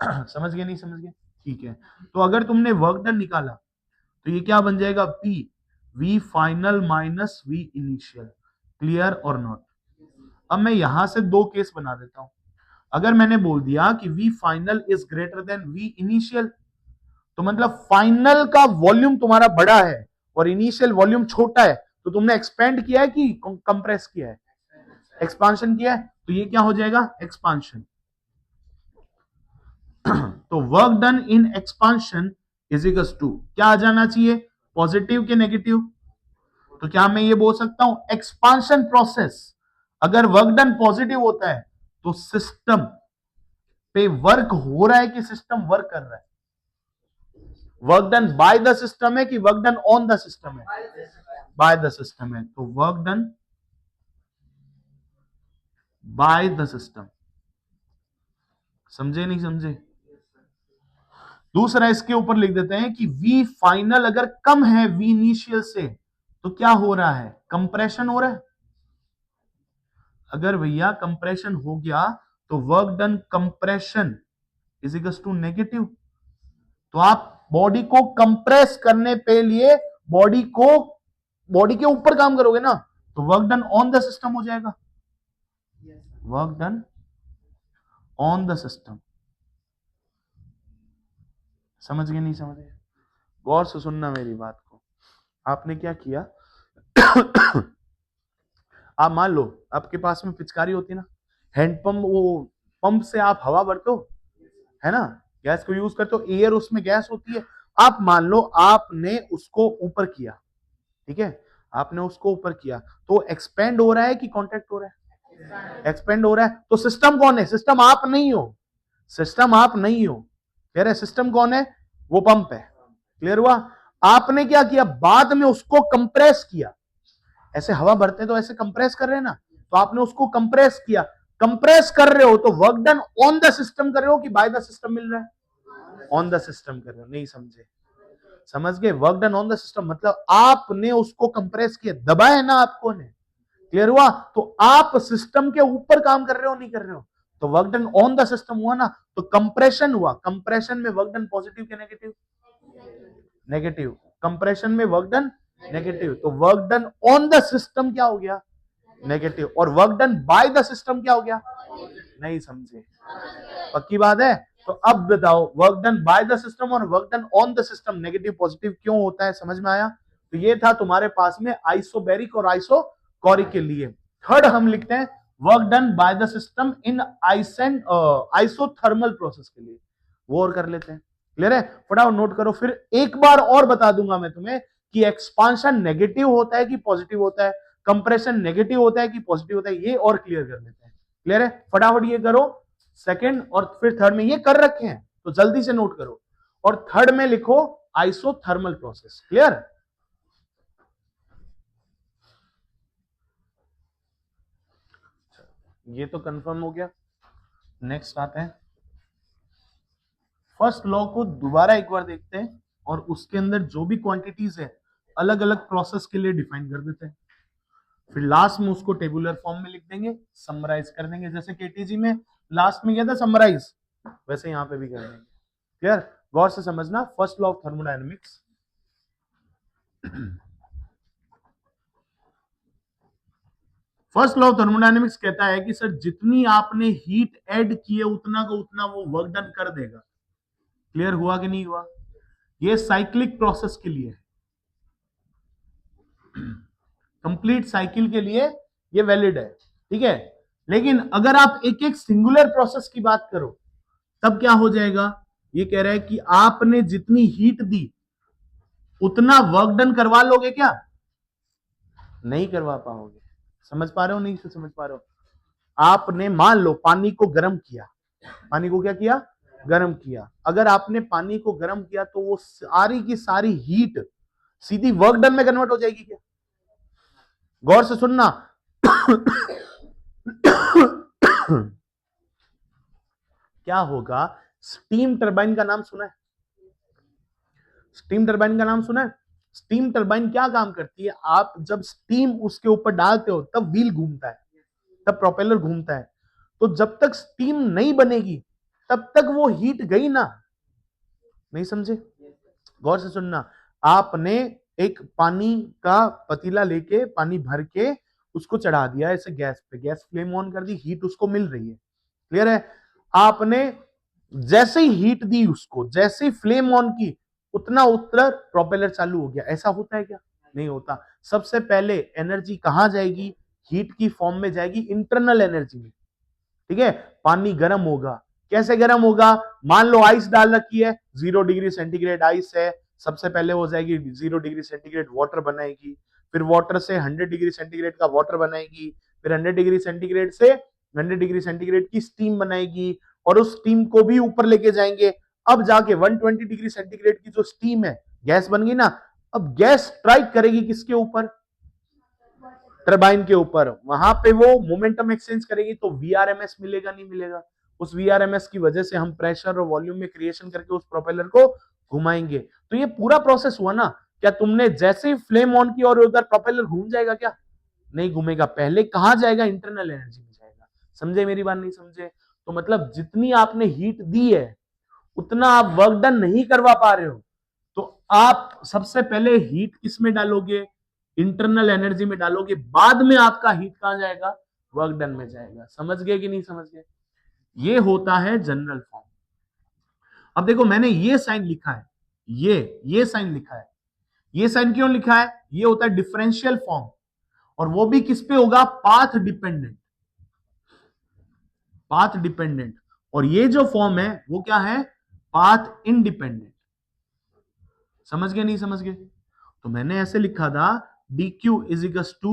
समझ गए नहीं समझ गए? ठीक है, तो अगर तुमने वर्क डन निकाला तो ये क्या बन जाएगा? P V final minus V initial. Clear और नॉट? अब मैं यहां से दो केस बना देता हूं। अगर मैंने बोल दिया कि V final is greater than V initial तो मतलब फाइनल का वॉल्यूम तुम्हारा बड़ा है और इनिशियल वॉल्यूम छोटा है, तो तुमने एक्सपेंड किया है कि कंप्रेस किया है? एक्सपांशन किया है। तो ये क्या हो जाएगा? एक्सपांशन। तो work done in expansion is equals to क्या आ जाना चाहिए? पॉजिटिव के नेगेटिव? तो क्या मैं ये बोल सकता हूं एक्सपांशन प्रोसेस अगर वर्क डन पॉजिटिव होता है तो सिस्टम पे वर्क हो रहा है कि सिस्टम वर्क कर रहा है? Work done by the system है कि work done on the system है? बाय द सिस्टम है। तो work done by the system. समझे नहीं समझे? दूसरा इसके ऊपर लिख देते हैं कि V फाइनल अगर कम है V इनिशियल से तो क्या हो रहा है? कंप्रेशन हो रहा है। अगर भैया कंप्रेशन हो गया तो work done compression is equal to negative. तो आप बॉडी को कंप्रेस करने पे लिए बॉडी के ऊपर काम करोगे ना, तो work done on the system हो जाएगा। Work done on the system. समझ गए नहीं समझ गए? गौर से सुनना मेरी बात को। आपने क्या किया आप मान लो आपके पास में पिचकारी होती है ना, हैंडपंप, वो पंप से आप हवा भरते हो है ना, गैस को यूज करते हो, एयर उसमें गैस होती है। आप मान लो आपने उसको ऊपर किया, ठीक है, आपने उसको ऊपर किया तो एक्सपेंड हो रहा है कि कॉन्ट्रैक्ट हो रहा है? एक्सपेंड हो रहा है। तो सिस्टम कौन है? सिस्टम आप नहीं हो। सिस्टम आप नहीं हो। कह रहे सिस्टम कौन है? वो पंप है। क्लियर हुआ? आपने क्या किया? बाद में उसको कंप्रेस किया। ऐसे हवा भरते हैं तो ऐसे कंप्रेस कर रहे हैं ना, तो आपने उसको कंप्रेस किया। कंप्रेस कर रहे हो तो work done on the system कर रहे हो कि बाय द सिस्टम मिल रहा है? ऑन द सिस्टम कर रहे हो। नहीं समझे? समझ गए? Work done on the system मतलब आपने उसको कंप्रेस किया, दबाया ना आपको ने। क्लियर हुआ? तो आप सिस्टम के ऊपर काम कर रहे हो नहीं कर रहे हो? तो work done on the system हुआ ना, तो कंप्रेशन हुआ। कंप्रेशन में वर्क डन पॉजिटिव के नेगेटिव? नेगेटिव। कंप्रेशन में वर्क डन नेगेटिव। तो work done on the system क्या हो गया? नेगेटिव। और work done by the system क्या हो गया? नहीं समझे? पक्की बात है? तो अब बताओ work done by the system और work done on the system negative positive क्यों होता है? समझ में आया? तो ये था तुम्हारे पास में आइसोबैरिक और आइसोकोरिक के लिए। थर्ड हम लिखते हैं work done by the system in isothermal process के लिए। वो और कर लेते हैं। क्लियर है? फटाफट नोट करो। फिर एक बार और बता दूंगा मैं तुम्हें कि एक्सपांशन नेगेटिव होता है कि पॉजिटिव होता है, कंप्रेशन नेगेटिव होता है कि पॉजिटिव होता है, ये और क्लियर कर लेते हैं। क्लियर है? फटाफट ये करो। सेकंड और फिर थर्ड में ये कर रखे हैं तो जल्दी से नोट करो। और थर्ड में लिखो आइसोथर्मल प्रोसेस। क्लियर? ये तो कंफर्म हो गया। नेक्स्ट आते हैं फर्स्ट लॉ को दोबारा एक बार देखते हैं और उसके अंदर जो भी क्वांटिटीज है अलग अलग प्रोसेस के लिए डिफाइन कर देते हैं। फिर लास्ट में उसको टेबुलर फॉर्म में लिख देंगे, समराइज कर देंगे। जैसे केटीजी में लास्ट में क्या था? समराइज। वैसे यहां पे भी कर देंगे। क्लियर? गौर से समझना first law of thermodynamics. First law of thermodynamics कहता है कि सर जितनी आपने हीट ऐड की है उतना को उतना वो वर्क डन कर देगा। क्लियर हुआ कि नहीं हुआ? ये साइक्लिक प्रोसेस के लिए, कंप्लीट साइकिल के लिए ये वैलिड है। ठीक है, लेकिन अगर आप एक एक सिंगुलर प्रोसेस की बात करो तब क्या हो जाएगा? ये कह रहा है कि आपने जितनी हीट दी उतना वर्क डन करवा लोगे क्या? नहीं करवा पाओगे। समझ पा रहे हो? नहीं से समझ पा रहे हो? आपने मान लो पानी को गर्म किया, पानी को क्या किया? गर्म किया। अगर आपने पानी को गर्म किया तो वो सारी की सारी हीट सीधी वर्क डन में कन्वर्ट हो जाएगी क्या? गौर से सुनना। क्या होगा? स्टीम टरबाइन का नाम सुना है? स्टीम टरबाइन का नाम सुना है? स्टीम टरबाइन क्या काम करती है? आप जब स्टीम उसके ऊपर डालते हो तब व्हील घूमता है, तब प्रोपेलर घूमता है। तो जब तक स्टीम नहीं बनेगी तब तक वो हीट गई ना। नहीं समझे? गौर से सुनना। आपने एक पानी का पतीला लेके पानी भर के उसको चढ़ा दिया ऐसे गैस पे, गैस फ्लेम ऑन कर दी, हीट उसको मिल रही है। क्लियर है? आपने जैसे ही हीट दी उसको, जैसे ही फ्लेम ऑन की, उतना उत्तर प्रोपेलर चालू हो गया। ऐसा होता है क्या? नहीं होता। सबसे पहले एनर्जी कहां जाएगी? हीट की फॉर्म में जाएगी, इंटरनल एनर्जी में। ठीक है, पानी गर्म होगा। कैसे गर्म होगा? मान लो आइस डाल रखी है, 0 डिग्री सेंटीग्रेड आइस है। सबसे पहले हो जाएगी 0 डिग्री सेंटीग्रेड वाटर बनाएगी, फिर वाटर से 100 डिग्री सेंटीग्रेड का वाटर बनाएगी, फिर 100 डिग्री सेंटीग्रेड से 100 डिग्री सेंटीग्रेड की स्टीम बनाएगी, और उस स्टीम को भी ऊपर लेके जाएंगे। अब जाके 120 डिग्री सेंटीग्रेड की जो स्टीम है, गैस बन गई ना। अब गैस स्ट्राइक करेगी किसके ऊपर? टरबाइन के ऊपर। वहां पे वो मोमेंटम एक्सचेंज करेगी तो वीआरएमएस मिलेगा, नहीं मिलेगा? उस वीआरएमएस की वजह से हम प्रेशर और वॉल्यूम में क्रिएशन करके उस प्रोपेलर को घुमाएंगे। तो ये पूरा प्रोसेस हुआ ना। क्या तुमने जैसे ही फ्लेम ऑन की और उधर प्रोपेलर घूम जाएगा क्या? नहीं घूमेगा। पहले कहां जाएगा? इंटरनल एनर्जी में जाएगा। समझे मेरी बात? नहीं समझे? तो मतलब जितनी आपने हीट दी है उतना आप वर्क डन नहीं करवा पा रहे हो, तो आप सबसे पहले हीट किस में डालोगे? इंटरनल एनर्जी में डालोगे। बाद में आपका हीट कहां जाएगा? वर्क डन में जाएगा। समझ गए कि नहीं समझ गए? ये होता है जनरल फॉर्म। अब देखो मैंने ये साइन लिखा है, ये साइन लिखा है। ये साइन क्यों लिखा है? ये होता है डिफरेंशियल फॉर्म, और वो भी किस पे होगा? Path dependent. Path dependent. और ये जो फॉर्म है वो क्या है? Path independent. समझ गए नहीं समझ गए? तो मैंने ऐसे लिखा था D Q is equal to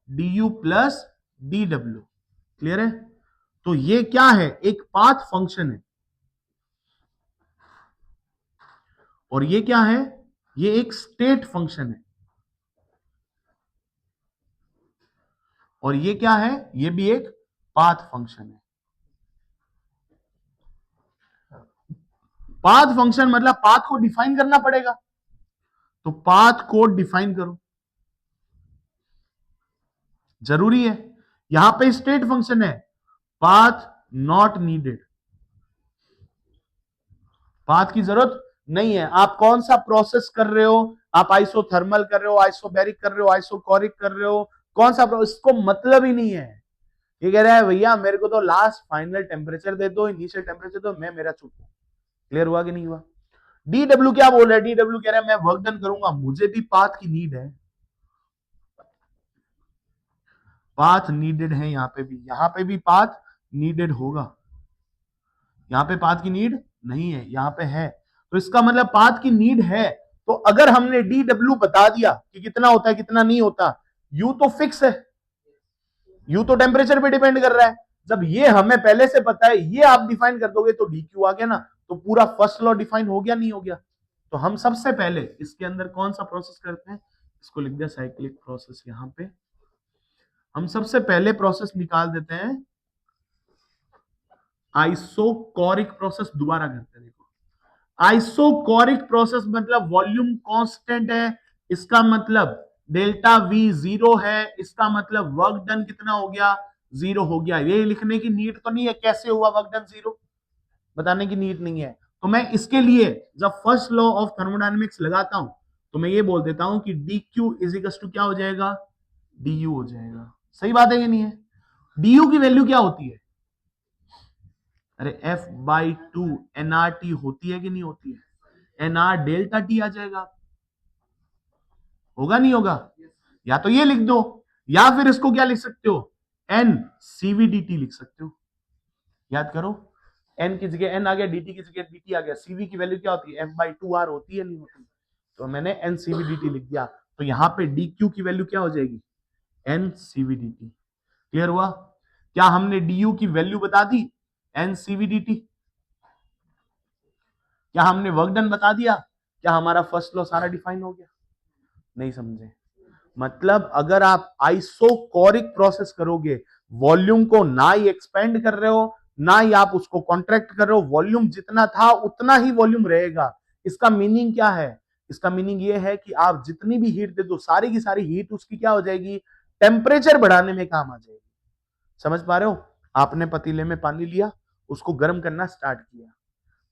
D U plus D W. Clear है? तो ये क्या है? एक पाथ फंक्शन है। और ये क्या है? ये एक स्टेट फंक्शन है। और ये क्या है? ये भी एक पाथ फंक्शन है। पाथ फंक्शन मतलब पाथ को डिफाइन करना पड़ेगा, तो पाथ को डिफाइन करो, जरूरी है। यहां पे स्टेट फंक्शन है, पाथ नॉट नीडेड, पाथ की जरूरत नहीं है। आप कौन सा प्रोसेस कर रहे हो? आप आइसोथर्मल कर रहे हो, आइसोबैरिक कर रहे हो, आइसोकोरिक कर रहे हो, कौन सा इसको मतलब ही नहीं है। ये कह रहा है भैया मेरे को तो लास्ट फाइनल टेम्परेचर दे दो, इनिशियल टेम्परेचर दो, मैं मेरा चुप हूं। क्लियर हुआ कि नहीं हुआ? डी डब्ल्यू क्या बोल रहा है? डी डब्ल्यू कह रहा है मैं वर्क डन करूंगा, मुझे भी पाथ की नीड है। पाथ नीडेड है यहां पे भी पाथ नीडेड होगा। यहां पे पाथ की नीड नहीं है, यहां पे है। तो इसका मतलब पाथ की नीड है। तो अगर हमने डी डब्ल्यू बता दिया कि कितना होता है कितना नहीं होता, यू तो फिक्स है, यू तो टेम्परेचर पे डिपेंड कर रहा है। जब ये हमें पहले से पता है, ये आप डिफाइन कर दोगे तो डी क्यू आ गया ना। तो पूरा फर्स्ट लॉ डिफाइन हो गया नहीं हो गया? तो हम सबसे पहले इसके अंदर कौन सा प्रोसेस करते हैं? इसको लिख दिया साइक्लिक प्रोसेस। यहां पे हम सबसे पहले प्रोसेस निकाल देते हैं आइसोकोरिक प्रोसेस। दोबारा करते हैं, देखो आइसोकोरिक प्रोसेस मतलब वॉल्यूम कांस्टेंट है, इसका मतलब डेल्टा वी 0 है, इसका मतलब वर्क डन कितना हो गया? 0 हो गया। ये लिखने की नीड तो नहीं है कैसे हुआ वर्क डन 0, बताने की नीड नहीं है। तो मैं इसके लिए जब फर्स्ट लॉ ऑफ थर्मोडायनेमिक्स लगाता हूं तो मैं ये बोल देता हूं कि D Q is equal to क्या हो जाएगा, डी यू हो जाएगा। सही बात है कि नहीं है? डी यू की वैल्यू क्या होती है? अरे F by two N R T होती है कि नहीं होती है? एन आर डेल्टा टी आ जाएगा, होगा नहीं होगा? या तो ये लिख दो या फिर इसको क्या लिख सकते हो, एन सीवीडीटी लिख सकते हो। याद करो, एन की जगह एन आ गया, dt की जगह dt आ गया, cv की वैल्यू क्या होती है, f बाई टू आर होती है नहीं होती? तो मैंने एन सीवी dt लिख दिया, तो यहां पे dq की वैल्यू क्या हो जाएगी, एन सीवी dt। क्लियर हुआ? क्या हमने du की वैल्यू बता दी, एन सीवी dt? क्या हमने वर्क डन बता दिया? क्या हमारा फर्स्ट लॉ सारा डिफाइन हो गया? नहीं समझे? मतलब अगर आप आइसोकोरिक प्रोसेस करोगे, वॉल्यूम को ना ही एक्सपेंड कर रहे हो ना ही आप उसको कॉन्ट्रैक्ट कर रहे हो, वॉल्यूम जितना था उतना ही वॉल्यूम रहेगा। इसका मीनिंग क्या है? इसका मीनिंग ये है कि आप जितनी भी हीट दे दो, सारी की सारी हीट उसकी क्या हो जाएगी, टेम्परेचर बढ़ाने में काम आ जाएगी। समझ पा रहे हो? आपने पतीले में पानी लिया, उसको गर्म करना स्टार्ट किया,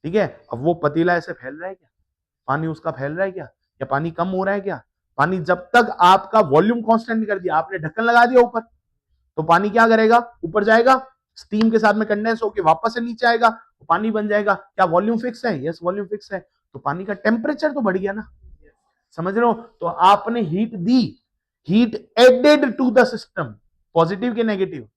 ठीक है? अब वो पतीला ऐसे फैल रहा है क्या, पानी उसका फैल रहा है क्या, या पानी कम हो रहा है क्या? पानी जब तक आपका वॉल्यूम कांस्टेंट कर दिया, आपने ढक्कन लगा दिया ऊपर, तो पानी क्या करेगा, ऊपर जाएगा, स्टीम के साथ में कंडेंस होकर वापस से नीचे आएगा, तो पानी बन जाएगा। क्या वॉल्यूम फिक्स है? यस, वॉल्यूम फिक्स है। तो पानी का टेम्परेचर तो बढ़ गया ना। समझ रहे हो? तो आपने हीट दी, heat added to the system, positive के negative,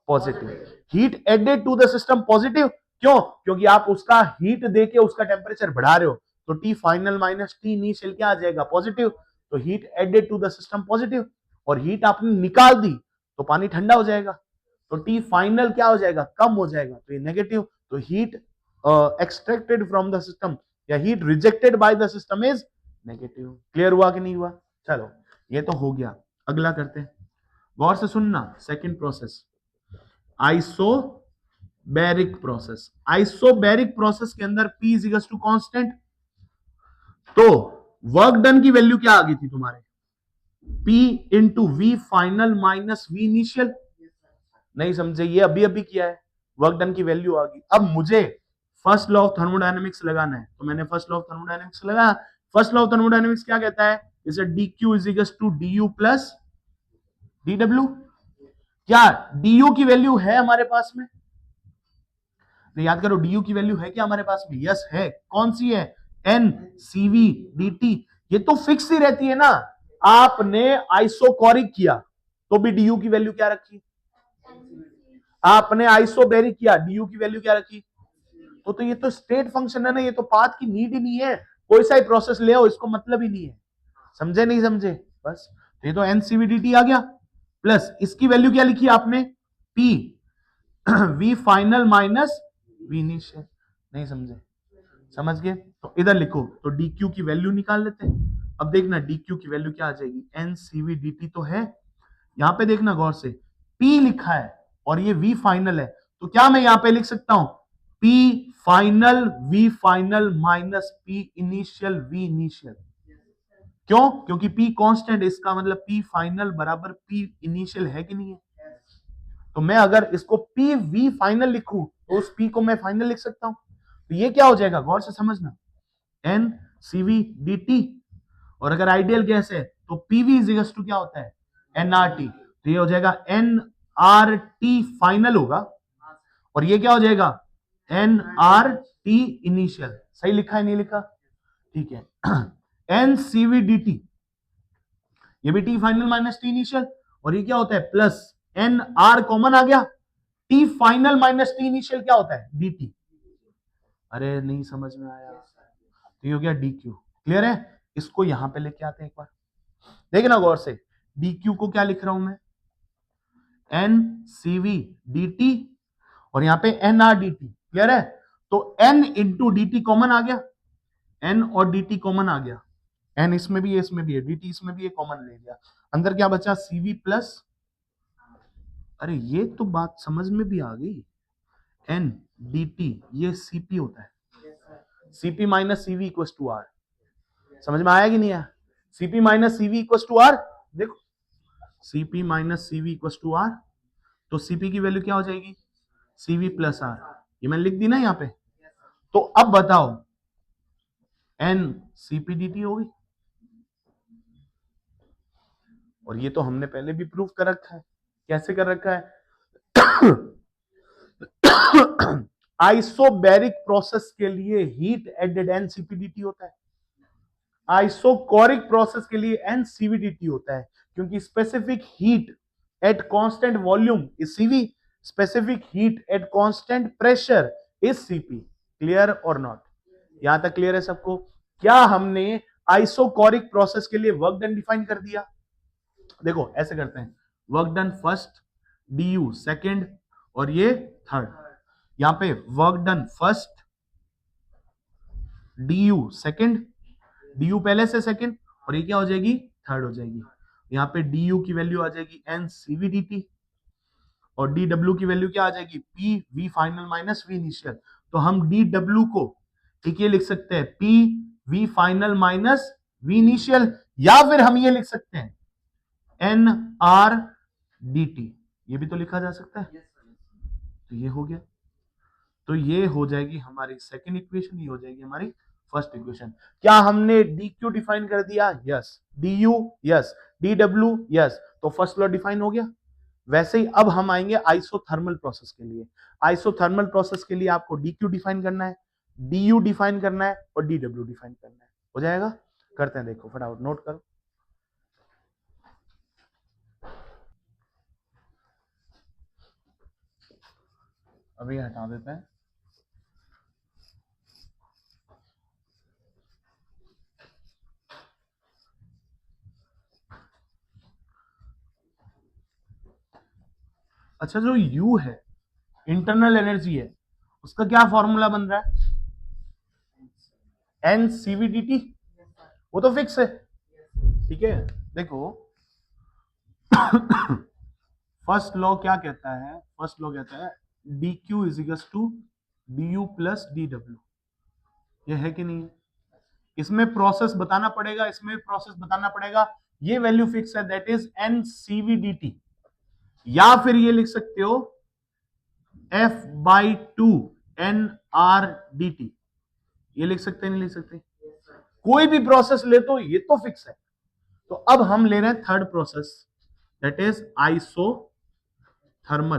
positive. Heat added to the system positive, क्यों? क्योंकि आप उसका हीट देके उसका टेम्परेचर बढ़ा रहे हो, तो T final minus T initial क्या आ जाएगा, पॉजिटिव। तो heat added to the system positive, और हीट आपने निकाल दी तो पानी ठंडा हो जाएगा, तो टी फाइनल क्या हो जाएगा, कम हो जाएगा, तो ये नेगेटिव। तो heat extracted from the system या heat rejected by the system is negative. Clear हुआ कि नहीं हुआ? चलो, ये तो हो गया। अगला करते हैं, गौर से सुनना। Second process, isobaric process. Isobaric process के अंदर P is equal to constant, तो वर्क डन की वैल्यू क्या आ गई थी तुम्हारे, P into V final minus V initial. नहीं समझे? ये अभी अभी किया है, वर्क डन की वैल्यू आ गई। अब मुझे फर्स्ट लॉ ऑफ थर्मोडायनेमिक्स लगाना है, तो मैंने फर्स्ट लॉ ऑफ थर्मोडायनेमिक्स लगाया। फर्स्ट लॉ ऑफ थर्मोडायनेमिक्स क्या कहता है, जैसे D Q is equal to D U plus D W. क्या डी यू की वैल्यू है हमारे पास में? याद करो, डी यू की वैल्यू है क्या हमारे पास में? यस है। कौन सी है? N CV D T. ये तो फिक्स ही रहती है ना। आपने आइसोकोरिक किया तो भी डी यू की वैल्यू क्या रखी, आपने आइसोबेरिक किया डी यू की वैल्यू क्या रखी। तो ये तो स्टेट फंक्शन है ना, ये तो पाथ की नीड ही नहीं है। कोई सा ही प्रोसेस ले आओ, इसको मतलब ही नहीं है। समझे नहीं समझे? बस, तो ये तो एनसीवीडीटी आ गया, प्लस इसकी वैल्यू क्या लिखी आपने, P V final minus V initial. नहीं समझे? समझ गए? तो इधर लिखो, तो डी क्यू की वैल्यू निकाल लेते हैं। अब देखना डी क्यू की वैल्यू क्या आ जाएगी, एन सीवी डी टी तो है, यहां पे देखना गौर से, P लिखा है और ये V फाइनल है, तो क्या मैं यहां पे लिख सकता हूं, P final V final minus P initial V initial. क्यों? क्योंकि P कांस्टेंट है, इसका मतलब P फाइनल बराबर P इनिशियल है कि नहीं है? तो मैं अगर इसको P V फाइनल लिखूं तो उस P को मैं फाइनल लिख सकता हूं। तो ये क्या हो जाएगा, गौर से समझना, N CV dt, और अगर आइडियल गैस है तो पीवी इज इक्वल टू क्या होता है, एनआरटी। तो ये हो जाएगा एनआरटी फाइनल होगा, और ये क्या हो जाएगा, एनआरटी इनिशियल। सही लिखा है नहीं लिखा? ठीक है। एनसीवीडीटी, ये भी T final minus T initial, और ये क्या होता है, प्लस एन आर कॉमन आ गया, T final minus T initial क्या होता है, डी टी। अरे नहीं समझ में आया? तो ये हो गया डी क्यू। क्लियर है? इसको यहां पे लेके आते हैं एक बार, देखना गौर से, डी क्यू को क्या लिख रहा हूं मैं, एन सीवी डी टी, और यहां पे n R D T. Clear है? तो n into d T common आ गया, एन और डी टी कॉमन आ गया, एन इसमें भी है इसमें भी है, डी टी इसमें भी है, कॉमन ले लिया, अंदर क्या बचा, सीवी प्लस, अरे ये तो बात समझ में भी आ गई, एन डी टी, ये सीपी होता है, CP minus CV equal to R. समझ में आया कि नहीं आया? CP minus CV equal to R, देखो CP minus CV equal to R, तो सीपी की वैल्यू क्या हो जाएगी, सीवी प्लस आर। ये मैंने लिख दी ना यहाँ पे, तो अब बताओ एन सीपीडीटी होगी, और ये तो हमने पहले भी प्रूव कर रखा है। कैसे कर रखा है? आइसोबैरिक प्रोसेस के लिए हीट एडेड एनसीपीडीटी होता है, आइसोकोरिक प्रोसेस के लिए एनसीवीडीटी होता है, क्योंकि specific heat at constant volume is CV, specific heat at constant pressure is CP. Clear और नॉट? यहां तक क्लियर है सबको? क्या हमने आइसोकोरिक प्रोसेस के लिए वर्क डन डिफाइन कर दिया? देखो ऐसे करते हैं, work done first, D second, और ये थर्ड। यहां पे work done first, D second, D पहले से सेकंड, और ये क्या हो जाएगी? थर्ड हो जाएगी। यहाँ पे डी की वैल्यू आ जाएगी एन सीवीडीटी, और डी डब्ल्यू की वैल्यू क्या आ जाएगी? P V final minus V initial. तो हम डी डब्ल्यू को ठीक ये लिख सकते हैं P V final minus V initial, या फिर हम ये लिख सकते हैं एन आर डी टी, ये भी तो लिखा जा सकता है। तो ये हो गया, तो ये हो जाएगी हमारी सेकेंड इक्वेशन, ये हो जाएगी हमारी फर्स्ट इक्वेशन। क्या हमने डी क्यू डिफाइन कर दिया? Yes. D you yes, D W yes, तो फर्स्ट लॉ डिफाइन हो गया। वैसे ही अब हम आएंगे आइसोथर्मल प्रोसेस के लिए। आइसोथर्मल प्रोसेस के लिए आपको डी क्यू डिफाइन करना है, डी यू डिफाइन करना है, और डी डब्ल्यू डिफाइन करना है। हो जाएगा? करते हैं, देखो फटाफट नोट करो। अभी हटा देते हैं। अच्छा, जो U है, इंटरनल एनर्जी है, उसका क्या फॉर्मूला बन रहा है? एन सीवीडीटी, वो तो फिक्स है। ठीक है, देखो फर्स्ट लॉ क्या कहता है? फर्स्ट लॉ कहता है D Q is equal to D U plus D W. ये है कि नहीं है? इसमें प्रोसेस बताना पड़ेगा, इसमें प्रोसेस बताना पड़ेगा। ये वैल्यू फिक्स है, दैट इज एन सीवीडीटी, या फिर ये लिख सकते हो F by two N R D T. ये लिख सकते नहीं लिख सकते? कोई भी प्रोसेस ले तो ये तो फिक्स है। तो अब हम ले रहे हैं third process, that is isothermal.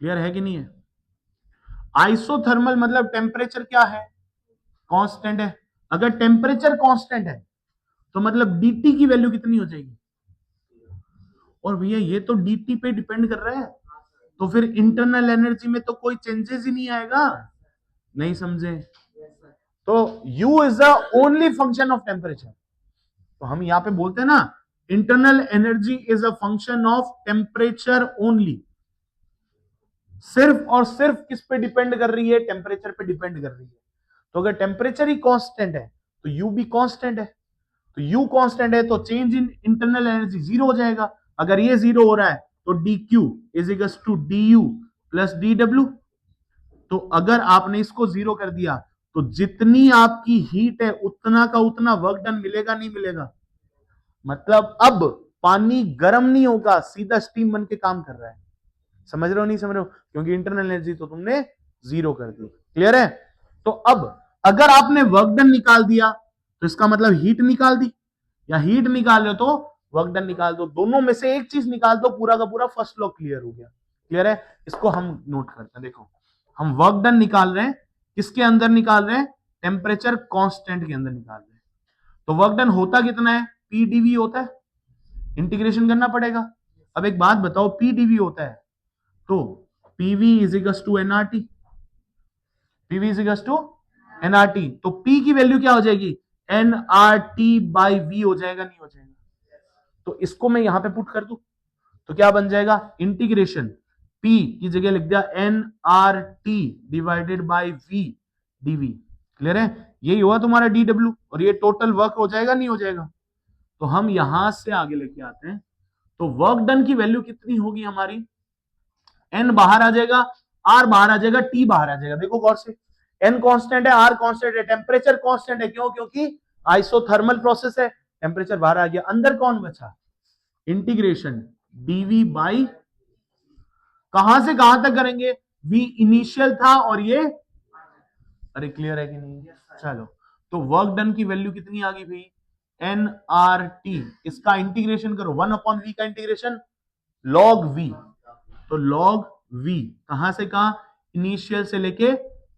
Clear है कि नहीं है? आइसोथर्मल मतलब टेम्परेचर क्या है? कांस्टेंट है। अगर टेम्परेचर कांस्टेंट है तो मतलब dt की वैल्यू कितनी हो जाएगी? और भैया ये तो dt पे डिपेंड कर रहा है, तो फिर इंटरनल एनर्जी में तो कोई चेंजेस ही नहीं आएगा। नहीं समझे? तो u is the only function of temperature. तो हम यहां पे बोलते हैं ना, internal energy is a function of temperature only. सिर्फ और सिर्फ किस पे डिपेंड कर रही है? टेम्परेचर पे डिपेंड कर रही है। तो अगर टेम्परेचर ही कांस्टेंट है तो यू भी कांस्टेंट है, तो यू कांस्टेंट है तो change in internal energy zero हो जाएगा। अगर ये जीरो हो रहा है तो D Q is equal to D U plus D W. तो अगर आपने इसको जीरो कर दिया तो जितनी आपकी हीट है उतना का उतना वर्क डन मिलेगा नहीं मिलेगा? मतलब अब पानी गर्म नहीं होगा, सीधा स्टीम बन के काम कर रहा है। समझ रहे हो नहीं समझ रहे हो? क्योंकि इंटरनल एनर्जी तो तुमने जीरो कर दी। क्लियर है? तो अब अगर आपने वर्क डन निकाल दिया तो इसका मतलब हीट निकाल दी, या हीट निकाल लो तो वर्क डन निकाल दो। दोनों में से एक चीज निकाल दो, पूरा का पूरा फर्स्ट लॉ क्लियर हो गया। क्लियर है? इसको हम नोट करते हैं। देखो हम वर्क डन निकाल रहे हैं, किसके अंदर निकाल रहे हैं? टेम्परेचर कांस्टेंट के अंदर निकाल रहे हैं। तो वर्क डन होता कितना है? पीडीवी होता है, इंटीग्रेशन करना पड़ेगा। अब एक बात बताओ, पीडीवी होता है तो PV is equal to NRT, PV is equal to NRT. तो पी की वैल्यू क्या हो जाएगी? एनआरटी बाई वी हो जाएगा नहीं हो जाएगा? तो इसको मैं यहां पे पुट कर दूं तो क्या बन जाएगा? इंटीग्रेशन पी की जगह लिख दिया N R T divided by V DV. Clear है? यही हुआ तुम्हारा डी डब्ल्यू, और ये टोटल वर्क हो जाएगा नहीं हो जाएगा? तो हम यहां से आगे लेके आते हैं, तो वर्क डन की वैल्यू कितनी होगी हमारी? एन बाहर आ जाएगा, आर बाहर आ जाएगा, टी बाहर आ जाएगा। देखो गौर से, एन कांस्टेंट है, आर कांस्टेंट है, टेम्परेचर कांस्टेंट है। क्यों? क्योंकि आइसोथर्मल प्रोसेस है। टेम्परेचर बाहर आ गया, अंदर कौन बचा? इंटीग्रेशन डीवी बाई, कहां से कहां तक करेंगे? वी इनिशियल था और ये अरे क्लियर है कि नहीं? चलो, तो वर्क डन की वैल्यू कितनी आ गई भाई? एन आर टी, इसका इंटीग्रेशन करो, 1/v का इंटीग्रेशन log v, तो log v कहां से कहां? इनिशियल से लेके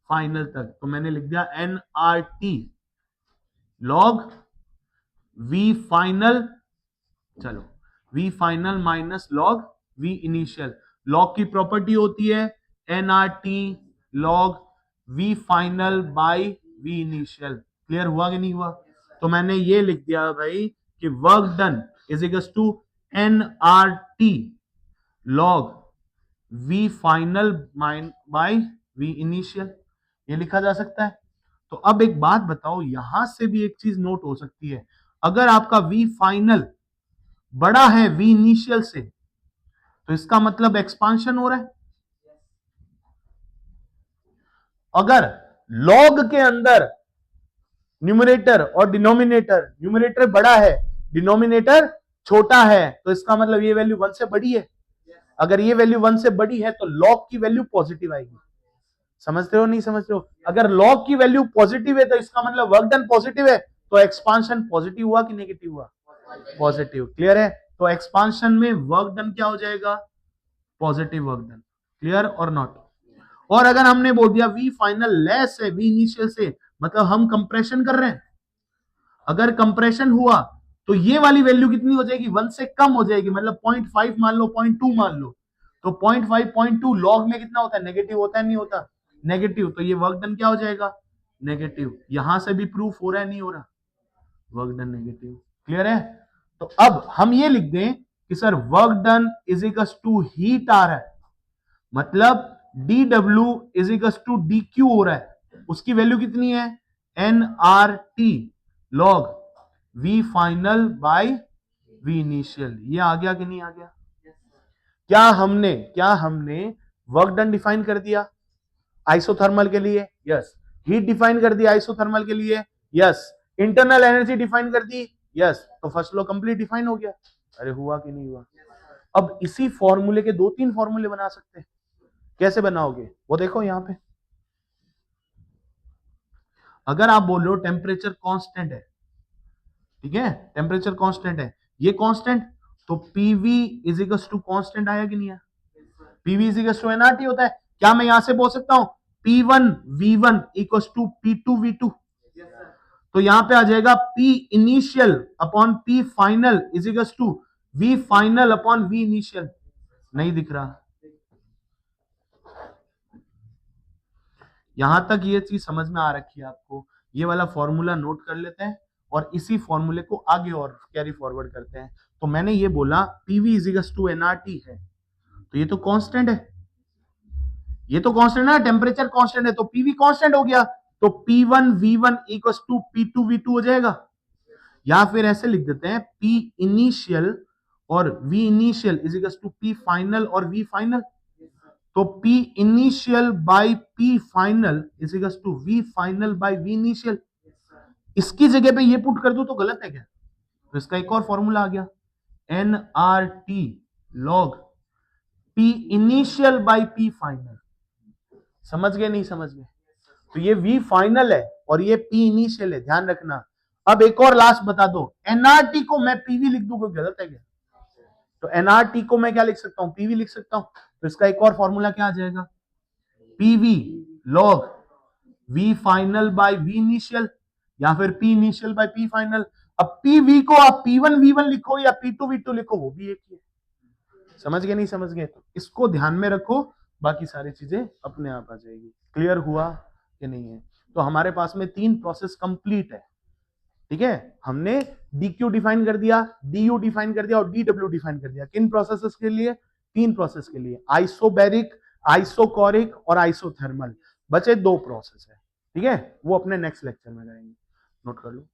फाइनल तक, तो मैंने लिख दिया N R T log v final. चलो, v final minus log v initial. log की प्रॉपर्टी होती है N R T log v final by v initial. Clear हुआ कि नहीं हुआ? तो मैंने ये लिख दिया भाई कि work done is equal to N R T log v final by v initial, ये लिखा जा सकता है। तो अब एक बात बताओ, यहां से भी एक चीज नोट हो सकती है, अगर आपका v फाइनल बड़ा है v इनिशियल से, तो इसका मतलब एक्सपांशन हो रहा है। अगर log के अंदर न्यूमरेटर और डिनोमिनेटर, न्यूमरेटर बड़ा है डिनोमिनेटर छोटा है, तो इसका मतलब ये वैल्यू 1 से बड़ी है। अगर ये वैल्यू 1 से बड़ी है तो log की वैल्यू पॉजिटिव आएगी। समझते हो नहीं समझते हो? अगर log की वैल्यू पॉजिटिव है तो इसका मतलब वर्क डन पॉजिटिव है, तो एक्सपांशन पॉजिटिव हुआ कि नेगेटिव हुआ? पॉजिटिव। क्लियर है? तो एक्सपांशन में वर्क डन क्या हो जाएगा? Positive work done. क्लियर और नॉट? और अगर हमने बोल दिया v फाइनल लेस है v इनिशियल से, मतलब हम कंप्रेशन कर रहे हैं। अगर कंप्रेशन हुआ तो ये वाली वैल्यू कितनी हो जाएगी? 1 से कम हो जाएगी, मतलब 0.5 मान लो, 0.2 मान लो, तो 0.5 0.2 लॉग में कितना होता है? नेगेटिव होता है नहीं होता? नेगेटिव। तो ये वर्क डन क्या हो जाएगा? नेगेटिव। यहां से भी प्रूफ हो रहा है नहीं हो रहा? Work done negative. क्लियर है? तो अब हम ये लिख दें कि sir work done is equal to heat आ रहा है, मतलब dw is equal to dq हो रहा है। उसकी वैल्यू कितनी है? N R T log v final by v initial. ये आ गया कि नहीं आ गया? क्या हमने वर्क डन डिफाइन कर दिया आइसोथर्मल के लिए? यस। हीट डिफाइन कर दिया आइसोथर्मल के लिए? यस। इंटरनल एनर्जी डिफाइन कर दी? यस। तो फर्स्ट लॉ कंप्लीट डिफाइन हो गया। अरे हुआ कि नहीं हुआ? अब इसी फॉर्मूले के 2-3 फॉर्मूले बना सकते हैं। कैसे बनाओगे वो देखो यहां पे। अगर आप बोल रहे हो टेम्परेचर कांस्टेंट है, ठीक है, टेम्परेचर कांस्टेंट है, ये कांस्टेंट, तो PV is equal to constant आया कि नहीं आया? PV is equal to NRT होता है। क्या मैं यहां से बोल सकता हूं P1 V1 equal to P2 V2? तो यहां पे आ जाएगा P initial upon P final is equal to V final upon V initial. नहीं दिख रहा? यहां तक ये चीज समझ में आ रखी है आपको? ये वाला फॉर्मूला नोट कर लेते हैं और इसी फॉर्मूले को आगे और कैरी फॉरवर्ड करते हैं। तो मैंने ये बोला PV is equal to NRT है, तो ये तो कांस्टेंट है, ये तो कांस्टेंट है, टेम्परेचर कांस्टेंट है, तो पीवी कांस्टेंट हो गया, तो P1 V1 equal to P2 V2 हो जाएगा। या फिर ऐसे लिख देते हैं P इनिशियल और V initial is equal to P final और V फाइनल, तो P initial by P final is equal to V final by V initial. इसकी जगह पे ये पुट कर दो तो गलत है क्या? तो इसका एक और फॉर्मूला आ गया N R T log P initial by P final. समझ गए नहीं समझ गए? तो ये V फाइनल है और ये P इनिशियल है, ध्यान रखना। अब एक और लास्ट बता दो, एनआरटी को मैं पीवी लिख दूं, कोई गलत है क्या? तो एनआरटी को मैं क्या लिख सकता हूं? पीवी लिख सकता हूं। तो इसका एक और फॉर्मूला क्या आ जाएगा? PV log V final by V initial, या फिर P initial by P final. अब PV को आप P1 V1 लिखो या P2 V2 लिखो, वो भी एक ही है। समझ गए नहीं समझ गए? तो इसको ध्यान में रखो, बाकी सारी चीजें अपने आप आ जाएगी। क्लियर हुआ कि नहीं है? तो हमारे पास में 3 प्रोसेस कंप्लीट है, ठीक है। हमने DQ डिफाइन कर दिया, DU डिफाइन कर दिया और DW डिफाइन कर दिया। किन प्रोसेसेस के लिए? 3 प्रोसेस के लिए, आइसोबैरिक, आइसोकोरिक और आइसोथर्मल। बचे 2 प्रोसेस है, ठीक है, वो अपने नेक्स्ट लेक्चर में करेंगे। नोट कर लो।